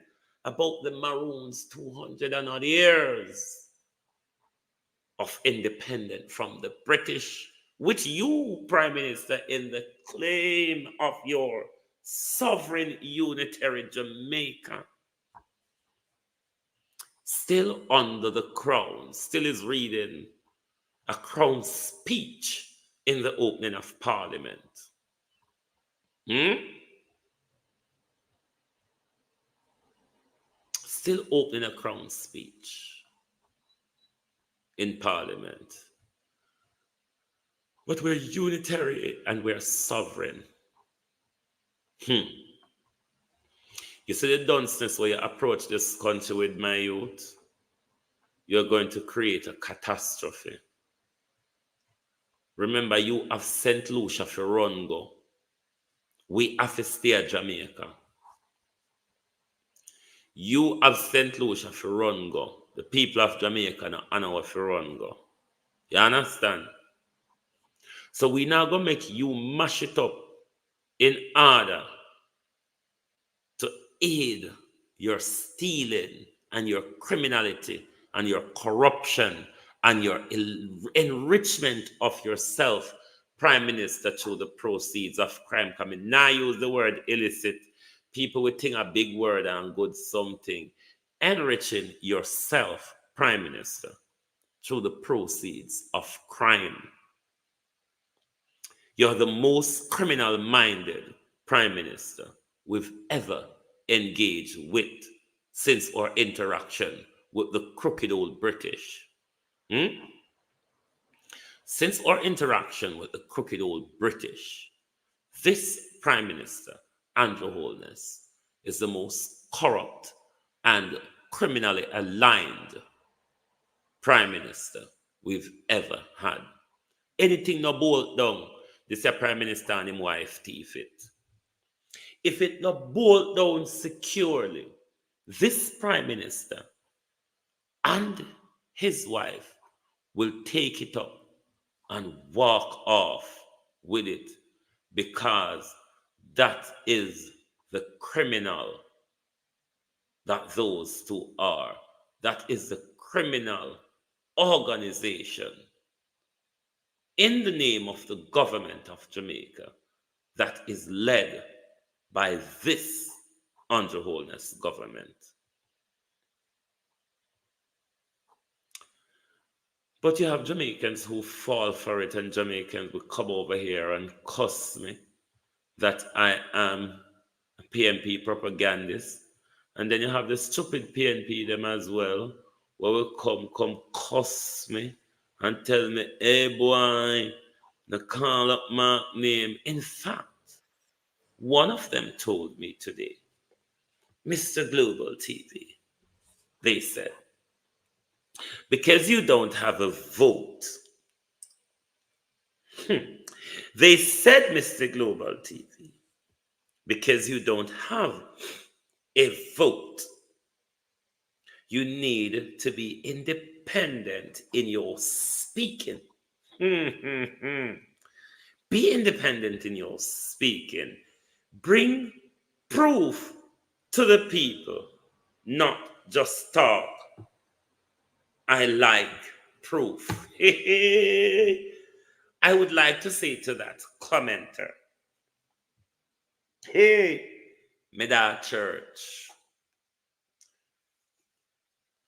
about the Maroons 200 and odd years of independence from the British, which you, Prime Minister, in the claim of your sovereign unitary Jamaica, still under the crown, still is reading a crown speech in the opening of Parliament. Still opening a crown speech in Parliament. But we're unitary and we're sovereign. You see the dunceness where you approach this country with, my youth, you're going to create a catastrophe. Remember, you have St. Lucia for run go. We have to stay at Jamaica. You have St. Lucia for run go. The people of Jamaica now and our for run go. You understand? So we now gonna make you mash it up in order to aid your stealing and your criminality and your corruption and your enrichment of yourself, Prime Minister, through the proceeds of crime coming. Now use the word illicit. People would think a big word and good something. Enriching yourself, Prime Minister, through the proceeds of crime. You're the most criminal-minded Prime Minister we've ever engaged with since our interaction with the crooked old British. Since our interaction with the crooked old British, this Prime Minister, Andrew Holness, is the most corrupt and criminally aligned Prime Minister we've ever had. Anything no bolt down, this is Prime Minister and him wife thief it. If it not bolt down securely, this Prime Minister and his wife will take it up and walk off with it, because that is the criminal that those two are. That is the criminal organization in the name of the government of Jamaica that is led by this Andrew Holness government. But you have Jamaicans who fall for it, and Jamaicans will come over here and cuss me that I am a PNP propagandist. And then you have the stupid PNP them as well, who will come cuss me and tell me, hey boy, no call up my name. In fact, one of them told me today, Mr. Global TV, they said, because you don't have a vote. They said, Mr. Global TV, because you don't have a vote, you need to be independent in your speaking. Be independent in your speaking. Bring proof to the people, not just talk. I like proof. I would like to say to that commenter, hey, Meda Church.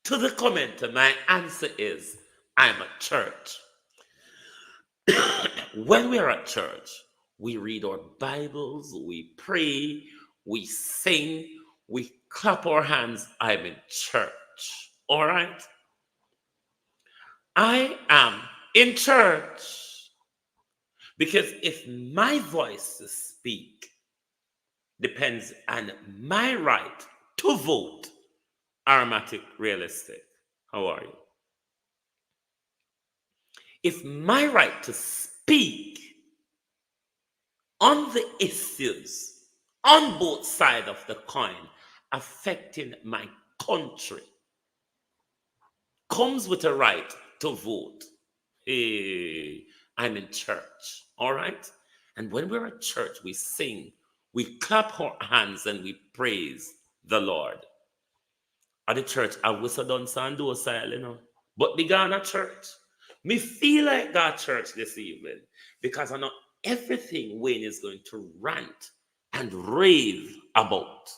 To the commenter, my answer is, I'm a church. When we're at church, we read our Bibles, we pray, we sing, we clap our hands. I'm in church. All right? I am in church because if my voice to speak depends on my right to vote. Aromatic Real Estate, how are you? If my right to speak on the issues on both sides of the coin affecting my country comes with a right to vote, hey, I'm in church, all right? And when we're at church, we sing, we clap our hands, and we praise the Lord. At the church, I was a done and do but the Ghana church, me feel like that church this evening because I know everything Wayne is going to rant and rave about.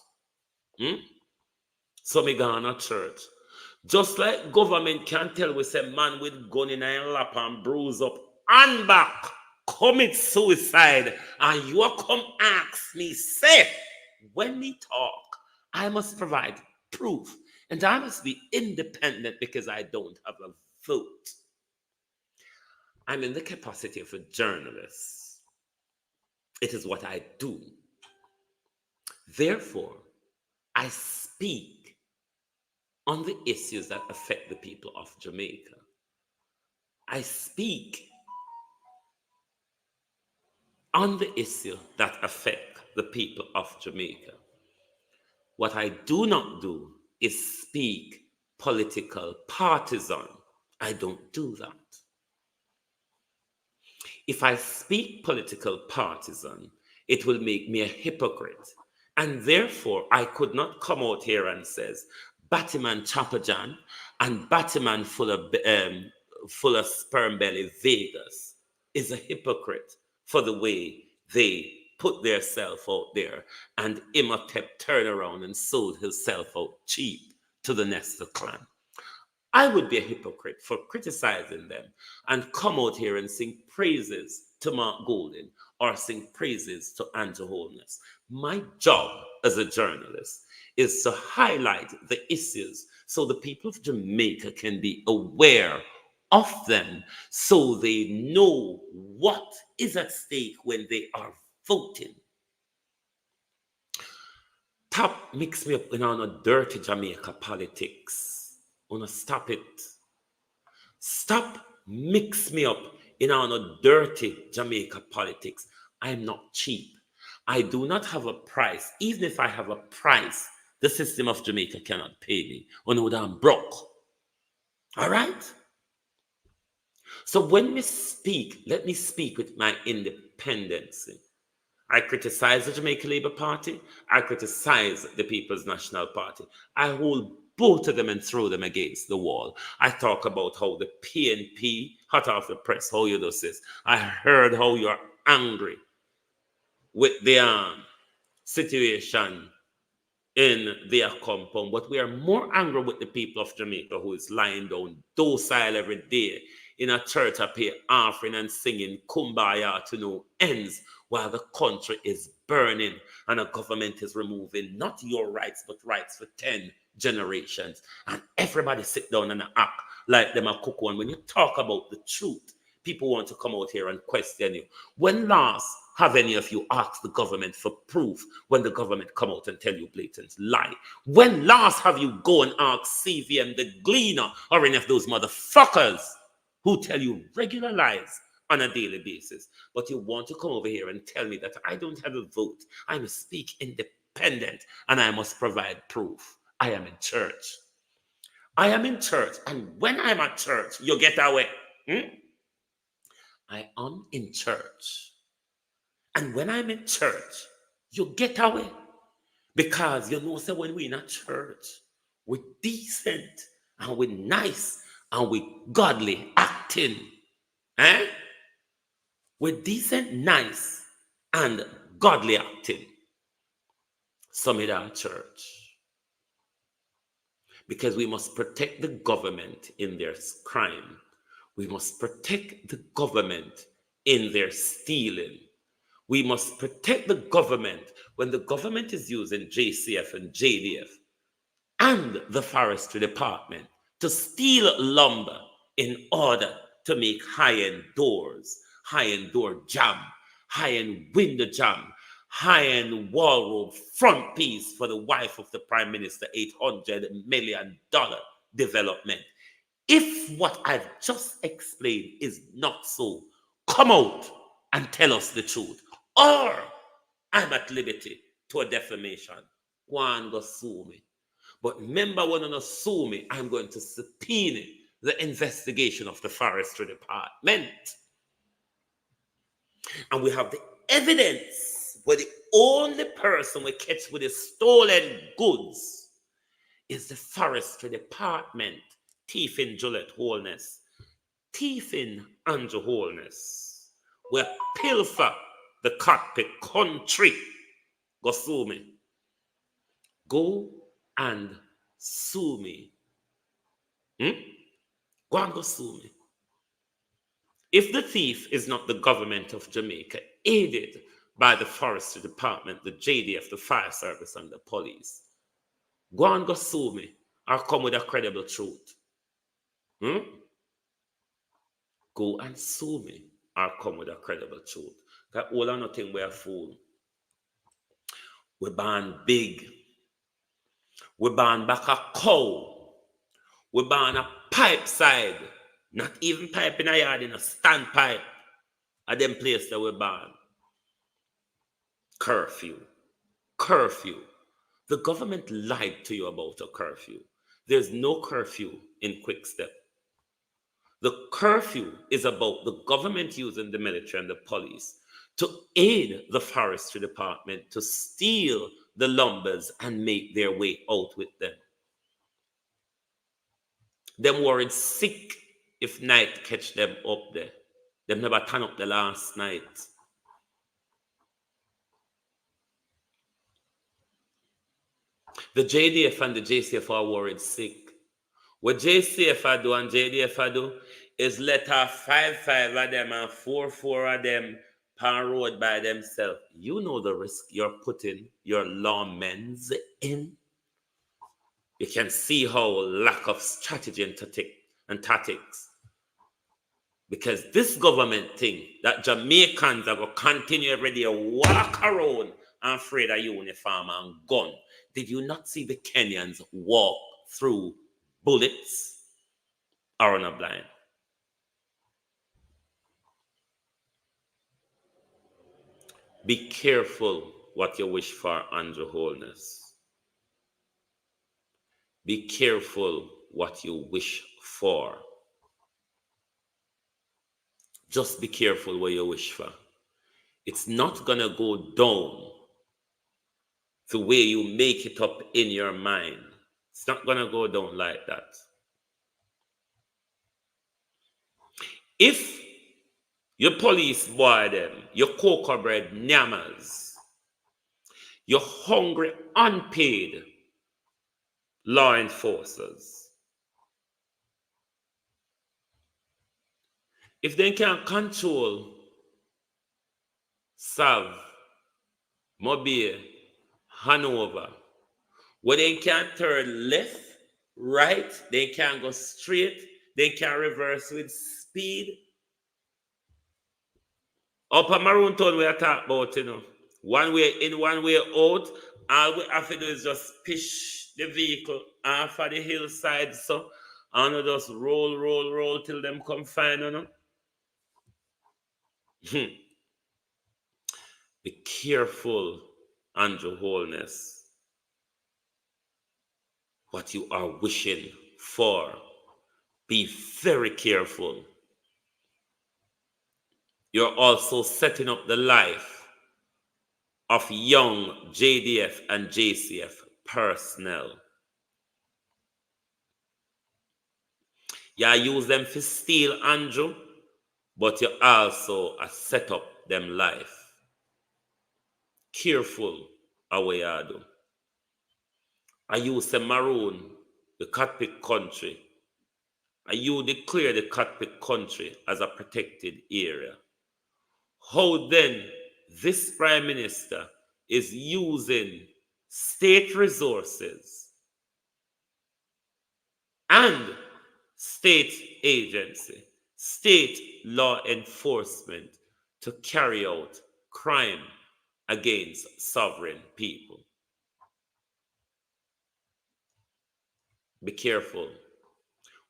So me Ghana church. Just like government can tell we say man with gun in a lap and bruise up and back commit suicide, and you come ask me, say, when me talk, I must provide proof, and I must be independent because I don't have a vote. I'm in the capacity of a journalist. It is what I do. Therefore, I speak on the issues that affect the people of Jamaica. I speak on the issue that affect the people of Jamaica. What I do not do is speak political partisan. I don't do that. If I speak political partisan, it will make me a hypocrite. And therefore, I could not come out here and says, Batman Chapajan and Batman full of sperm belly Vegas is a hypocrite for the way they put their self out there, and Imhotep turned around and sold himself out cheap to the Nestor clan. I would be a hypocrite for criticizing them and come out here and sing praises to Mark Golden or sing praises to Andrew Holness. My job as a journalist is to highlight the issues so the people of Jamaica can be aware of them, so they know what is at stake when they are voting. Top mix me up in on a dirty Jamaica politics. Wanna stop it. Stop mix me up in on a dirty Jamaica politics. I'm not cheap. I do not have a price. Even if I have a price, the system of Jamaica cannot pay me. Or no, I'm broke. All right? So when we speak, let me speak with my independence. I criticize the Jamaica Labour Party. I criticize the People's National Party. I hold both of them and throw them against the wall. I talk about how the PNP, hot off the press, how you do this. I heard how you're angry with the situation in their compound, but we are more angry with the people of Jamaica who is lying down docile every day in a church up here offering and singing kumbaya to no ends while the country is burning and a government is removing not your rights but rights for 10 generations, and everybody sit down and act like them a cuckoo. And when you talk about the truth, people want to come out here and question you. When last have any of you asked the government for proof when the government come out and tell you blatant lie? When last have you go and ask CVM, the Gleaner, or any of those motherfuckers who tell you regular lies on a daily basis? But you want to come over here and tell me that I don't have a vote. I must speak independent and I must provide proof. I am in church. I am in church. And when I'm at church, you get away. I am in church. And when I'm in church, you get away. Because you know, so when we're in a church, we're decent and we're nice and we're godly acting. We're decent, nice, and godly acting. Some in our church. Because we must protect the government in their crime. We must protect the government in their stealing. We must protect the government when the government is using JCF and JDF and the forestry department to steal lumber in order to make high-end doors, high-end door jam, high-end window jam, high-end wall robe front piece for the wife of the Prime Minister, $800 million development. If what I've just explained is not so, come out and tell us the truth. Or I'm at liberty to a defamation. Go and go sue me. But remember, when you sue me, I'm going to subpoena the investigation of the Forestry Department. And we have the evidence where the only person we catch with the stolen goods is the Forestry Department. Thiefing Juliet Holness. Thiefing Andrew Holness. We pilfer the Cockpit country. Go sue me. Go and sue me. Go and go sue me. If the thief is not the government of Jamaica, aided by the Forestry Department, the JDF, the Fire Service, and the police, go and go sue me or come with a credible truth. Go and sue me or come with a credible truth. That all or nothing, we're a fool. We ban big. We ban back a cow. We ban a pipe side. Not even pipe in a yard, in a standpipe. At them place that we ban. Curfew. Curfew. The government lied to you about a curfew. There's no curfew in Quick Step. The curfew is about the government using the military and the police to aid the Forestry Department to steal the lumbers and make their way out with them. Them worried sick if night catch them up there. Them never turn up the last night. The JDF and the JCF are worried sick. What JCF do and JDF do is let off 5 of them and 4 of them pan road by themselves. You know the risk you're putting your lawmen in. You can see how lack of strategy and tactics. Because this government thing that Jamaicans are going to continue every day walk around and afraid of uniform and gun. Did you not see the Kenyans walk through bullets or on a blind? Be careful what you wish for, Andrew Holness. Be careful what you wish for. Just be careful what you wish for. It's not going to go down the way you make it up in your mind. It's not going to go down like that. If your police boy them, your cocoa bread nyamas, your hungry, unpaid law enforcers, if they can control Sav, Mobile, Hanover, where they can turn left, right, they can go straight, they can reverse with speed. Up at Maroon town we are talking about, you know. One way in, one way out. All we have to do is just push the vehicle off of the hillside, so and we just roll till them come find, you know. Be careful, Andrew Holness, what you are wishing for. Be very careful. You're also setting up the life of young JDF and JCF personnel. You use them to steal, Andrew, but you also set up them life. Careful how you do. I use the Maroon, the Cockpit country. You declare the Cockpit country as a protected area. How then this Prime Minister is using state resources and state agency, state law enforcement to carry out crime against sovereign people. Be careful.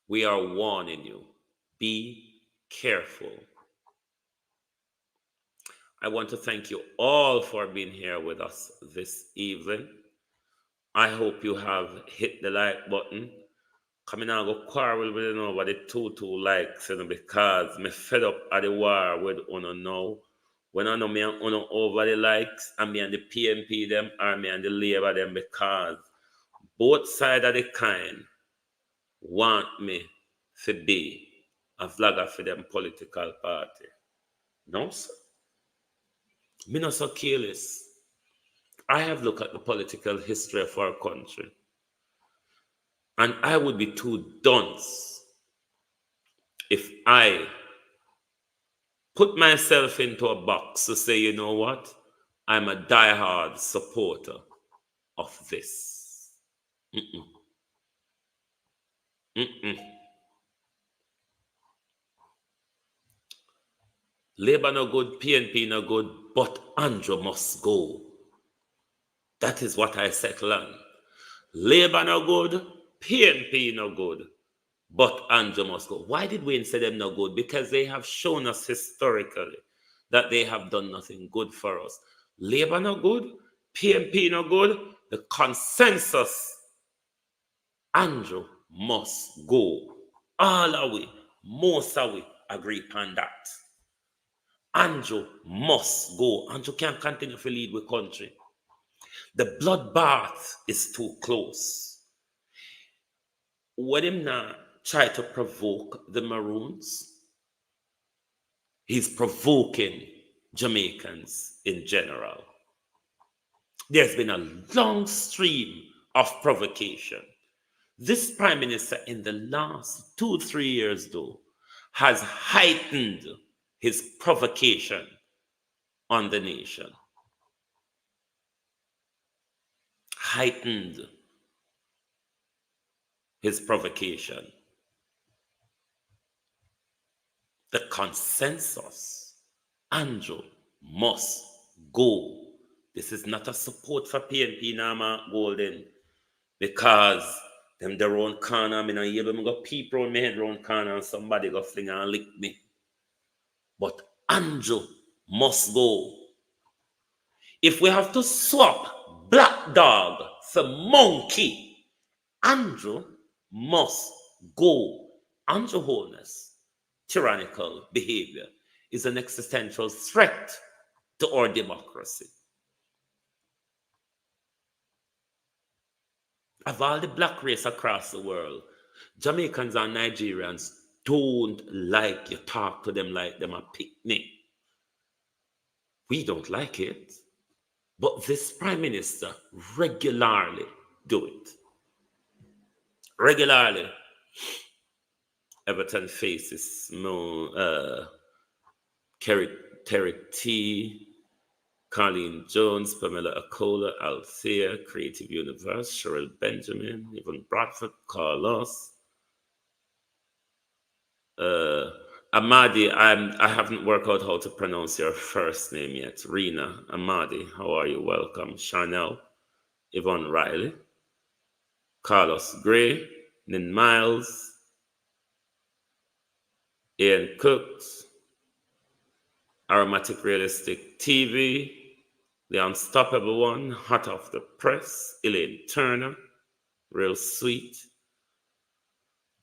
We are warning you. Be careful. I want to thank you all for being here with us this evening. I hope you have hit the like button. Coming out go quarrel with nobody two likes, because me fed up at the war with uno now. When I know me and uno over the likes, and me and the PNP them, or me and the Labour them, because both sides of the kind want me to be a vlogger for them political party. No, sir. Me not so careless. I have looked at the political history of our country, and I would be too dunce if I put myself into a box to say, you know what, I'm a diehard supporter of this. Mm-mm. Mm-mm. Labour no good, PNP no good, but Andrew must go. That is what I settle on. Labour no good, PNP no good, but Andrew must go. Why did we say them no good? Because they have shown us historically that they have done nothing good for us. Labour no good, PNP no good, the consensus, Andrew must go. All of we, most of we agree upon that. Andrew must go. Andrew can't continue to lead the country. The bloodbath is too close. When him now try to provoke the Maroons, he's provoking Jamaicans in general. There's been a long stream of provocation. This Prime Minister in the last 2-3 years, though, has heightened his provocation on the nation. Heightened his provocation. The consensus, Andrew must go. This is not a support for PNP, Nama Golden, because them their own corner, I not able to go peep round my head round corner and somebody go fling and lick me. But Andrew must go. If we have to swap black dog for monkey, Andrew must go. Andrew Holness, tyrannical behavior, is an existential threat to our democracy. Of all the black race across the world, Jamaicans and Nigerians don't like you talk to them like them a picnic. We don't like it. But this Prime Minister regularly do it. Regularly. Everton faces Terry T, Carleen Jones, Pamela Akola, Althea, Creative Universe, Cheryl Benjamin, Yvonne Bradford, Carlos, Amadi. I haven't worked out how to pronounce your first name yet. Rena, Amadi, how are you? Welcome. Chanel, Yvonne Riley, Carlos Gray, Nin Miles, Ian Cooks, Aromatic Realistic TV, The Unstoppable One, Hot Off the Press, Elaine Turner, Real Sweet.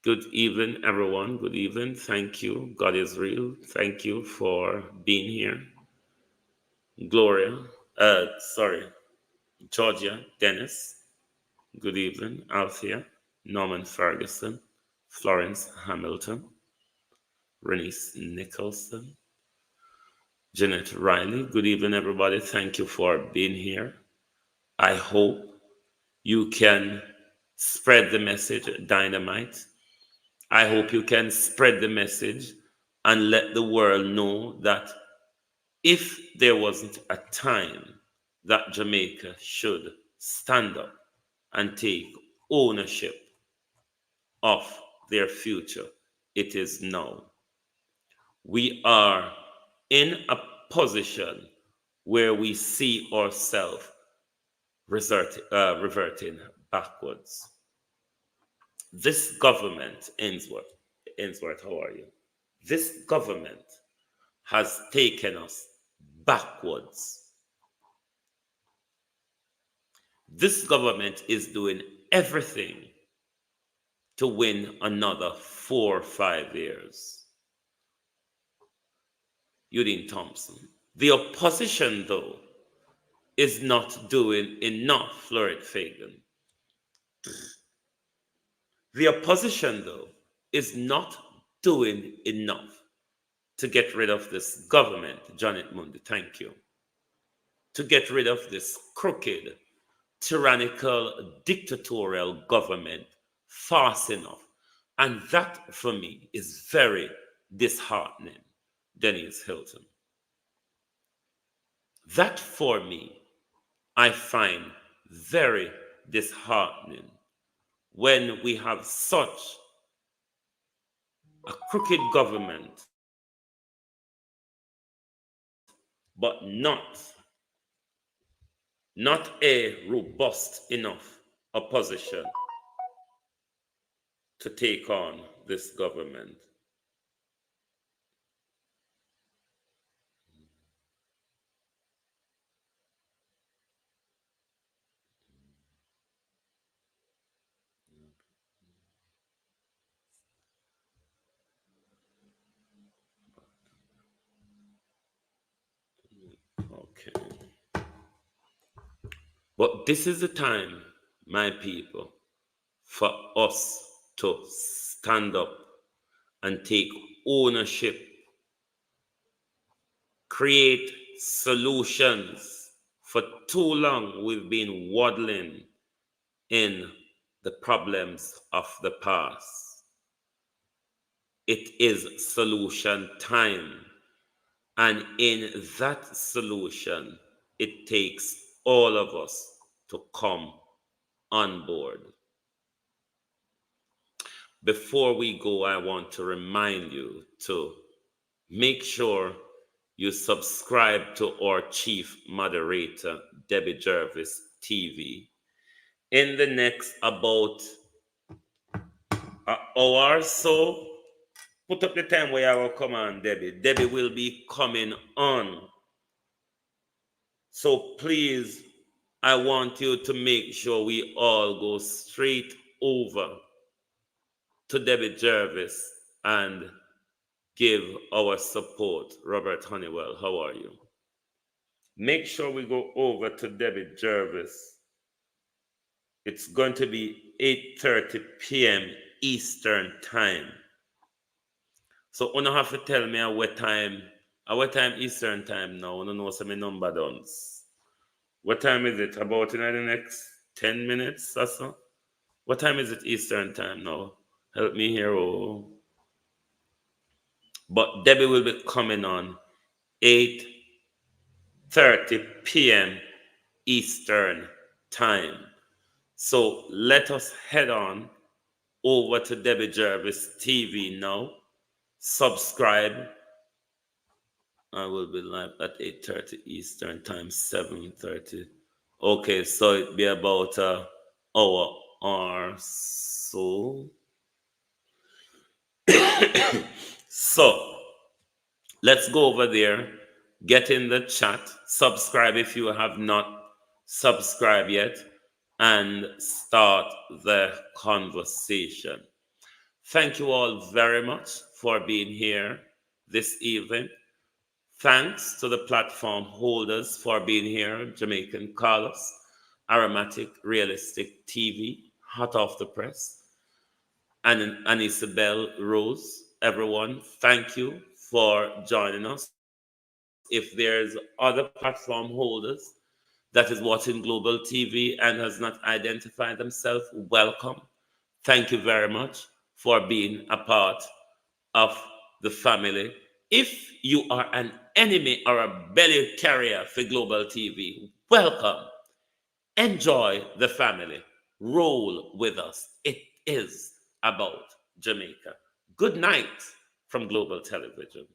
Good evening, everyone. Good evening. Thank you. God is real. Thank you for being here. Georgia, Dennis. Good evening. Althea, Norman Ferguson, Florence Hamilton, Renice Nicholson, Jeanette Riley. Good evening, everybody. Thank you for being here. I hope you can spread the message, Dynamite. I hope you can spread the message and let the world know that if there wasn't a time that Jamaica should stand up and take ownership of their future, it is now. We are in a position where we see ourselves reverting backwards. This government, Ainsworth, how are you? This government has taken us backwards. This government is doing everything to win another 4 or 5 years. Eugene Thompson. The opposition, though, is not doing enough, Floyd Fagan. The opposition, though, is not doing enough to get rid of this government, Janet Mundi, thank you, to get rid of this crooked, tyrannical, dictatorial government fast enough. And that, for me, is very disheartening, Denise Hilton. That, for me, I find very disheartening when we have such a crooked government, but not a robust enough opposition to take on this government. Okay. But this is the time, my people, for us to stand up and take ownership, create solutions. For too long, we've been waddling in the problems of the past. It is solution time. And in that solution, it takes all of us to come on board. Before we go, I want to remind you to make sure you subscribe to our chief moderator, Debbie Jervis TV. In the next about an hour or so, put up the time where I will come on, Debbie. Debbie will be coming on. So please, I want you to make sure we all go straight over to Debbie Jervis and give our support. Robert Honeywell, how are you? Make sure we go over to Debbie Jervis. It's going to be 8:30 p.m. Eastern time. So you don't have to tell me at what time Eastern time now. I don't know some number downs. What time is it? About in the next 10 minutes or so? What time is it Eastern time now? Help me here. Oh. But Debbie will be coming on 8:30 p.m. Eastern time. So let us head on over to Debbie Jervis TV now. Subscribe. I will be live at 8:30 Eastern time, 7:30. Okay, so it'll be about an hour or so. So let's go over there, get in the chat, subscribe if you have not subscribed yet, and start the conversation. Thank you all very much for being here this evening. Thanks to the platform holders for being here. Jamaican Carlos, Aromatic Realistic TV, hot off the press, and Isabel Rose. Everyone, thank you for joining us. If there's other platform holders that is watching Global TV and has not identified themselves, welcome. Thank you very much for being a part of the family. If you are an enemy or a belly carrier for Global TV, welcome. Enjoy the family. Roll with us. It is about Jamaica. Good night from Global Television.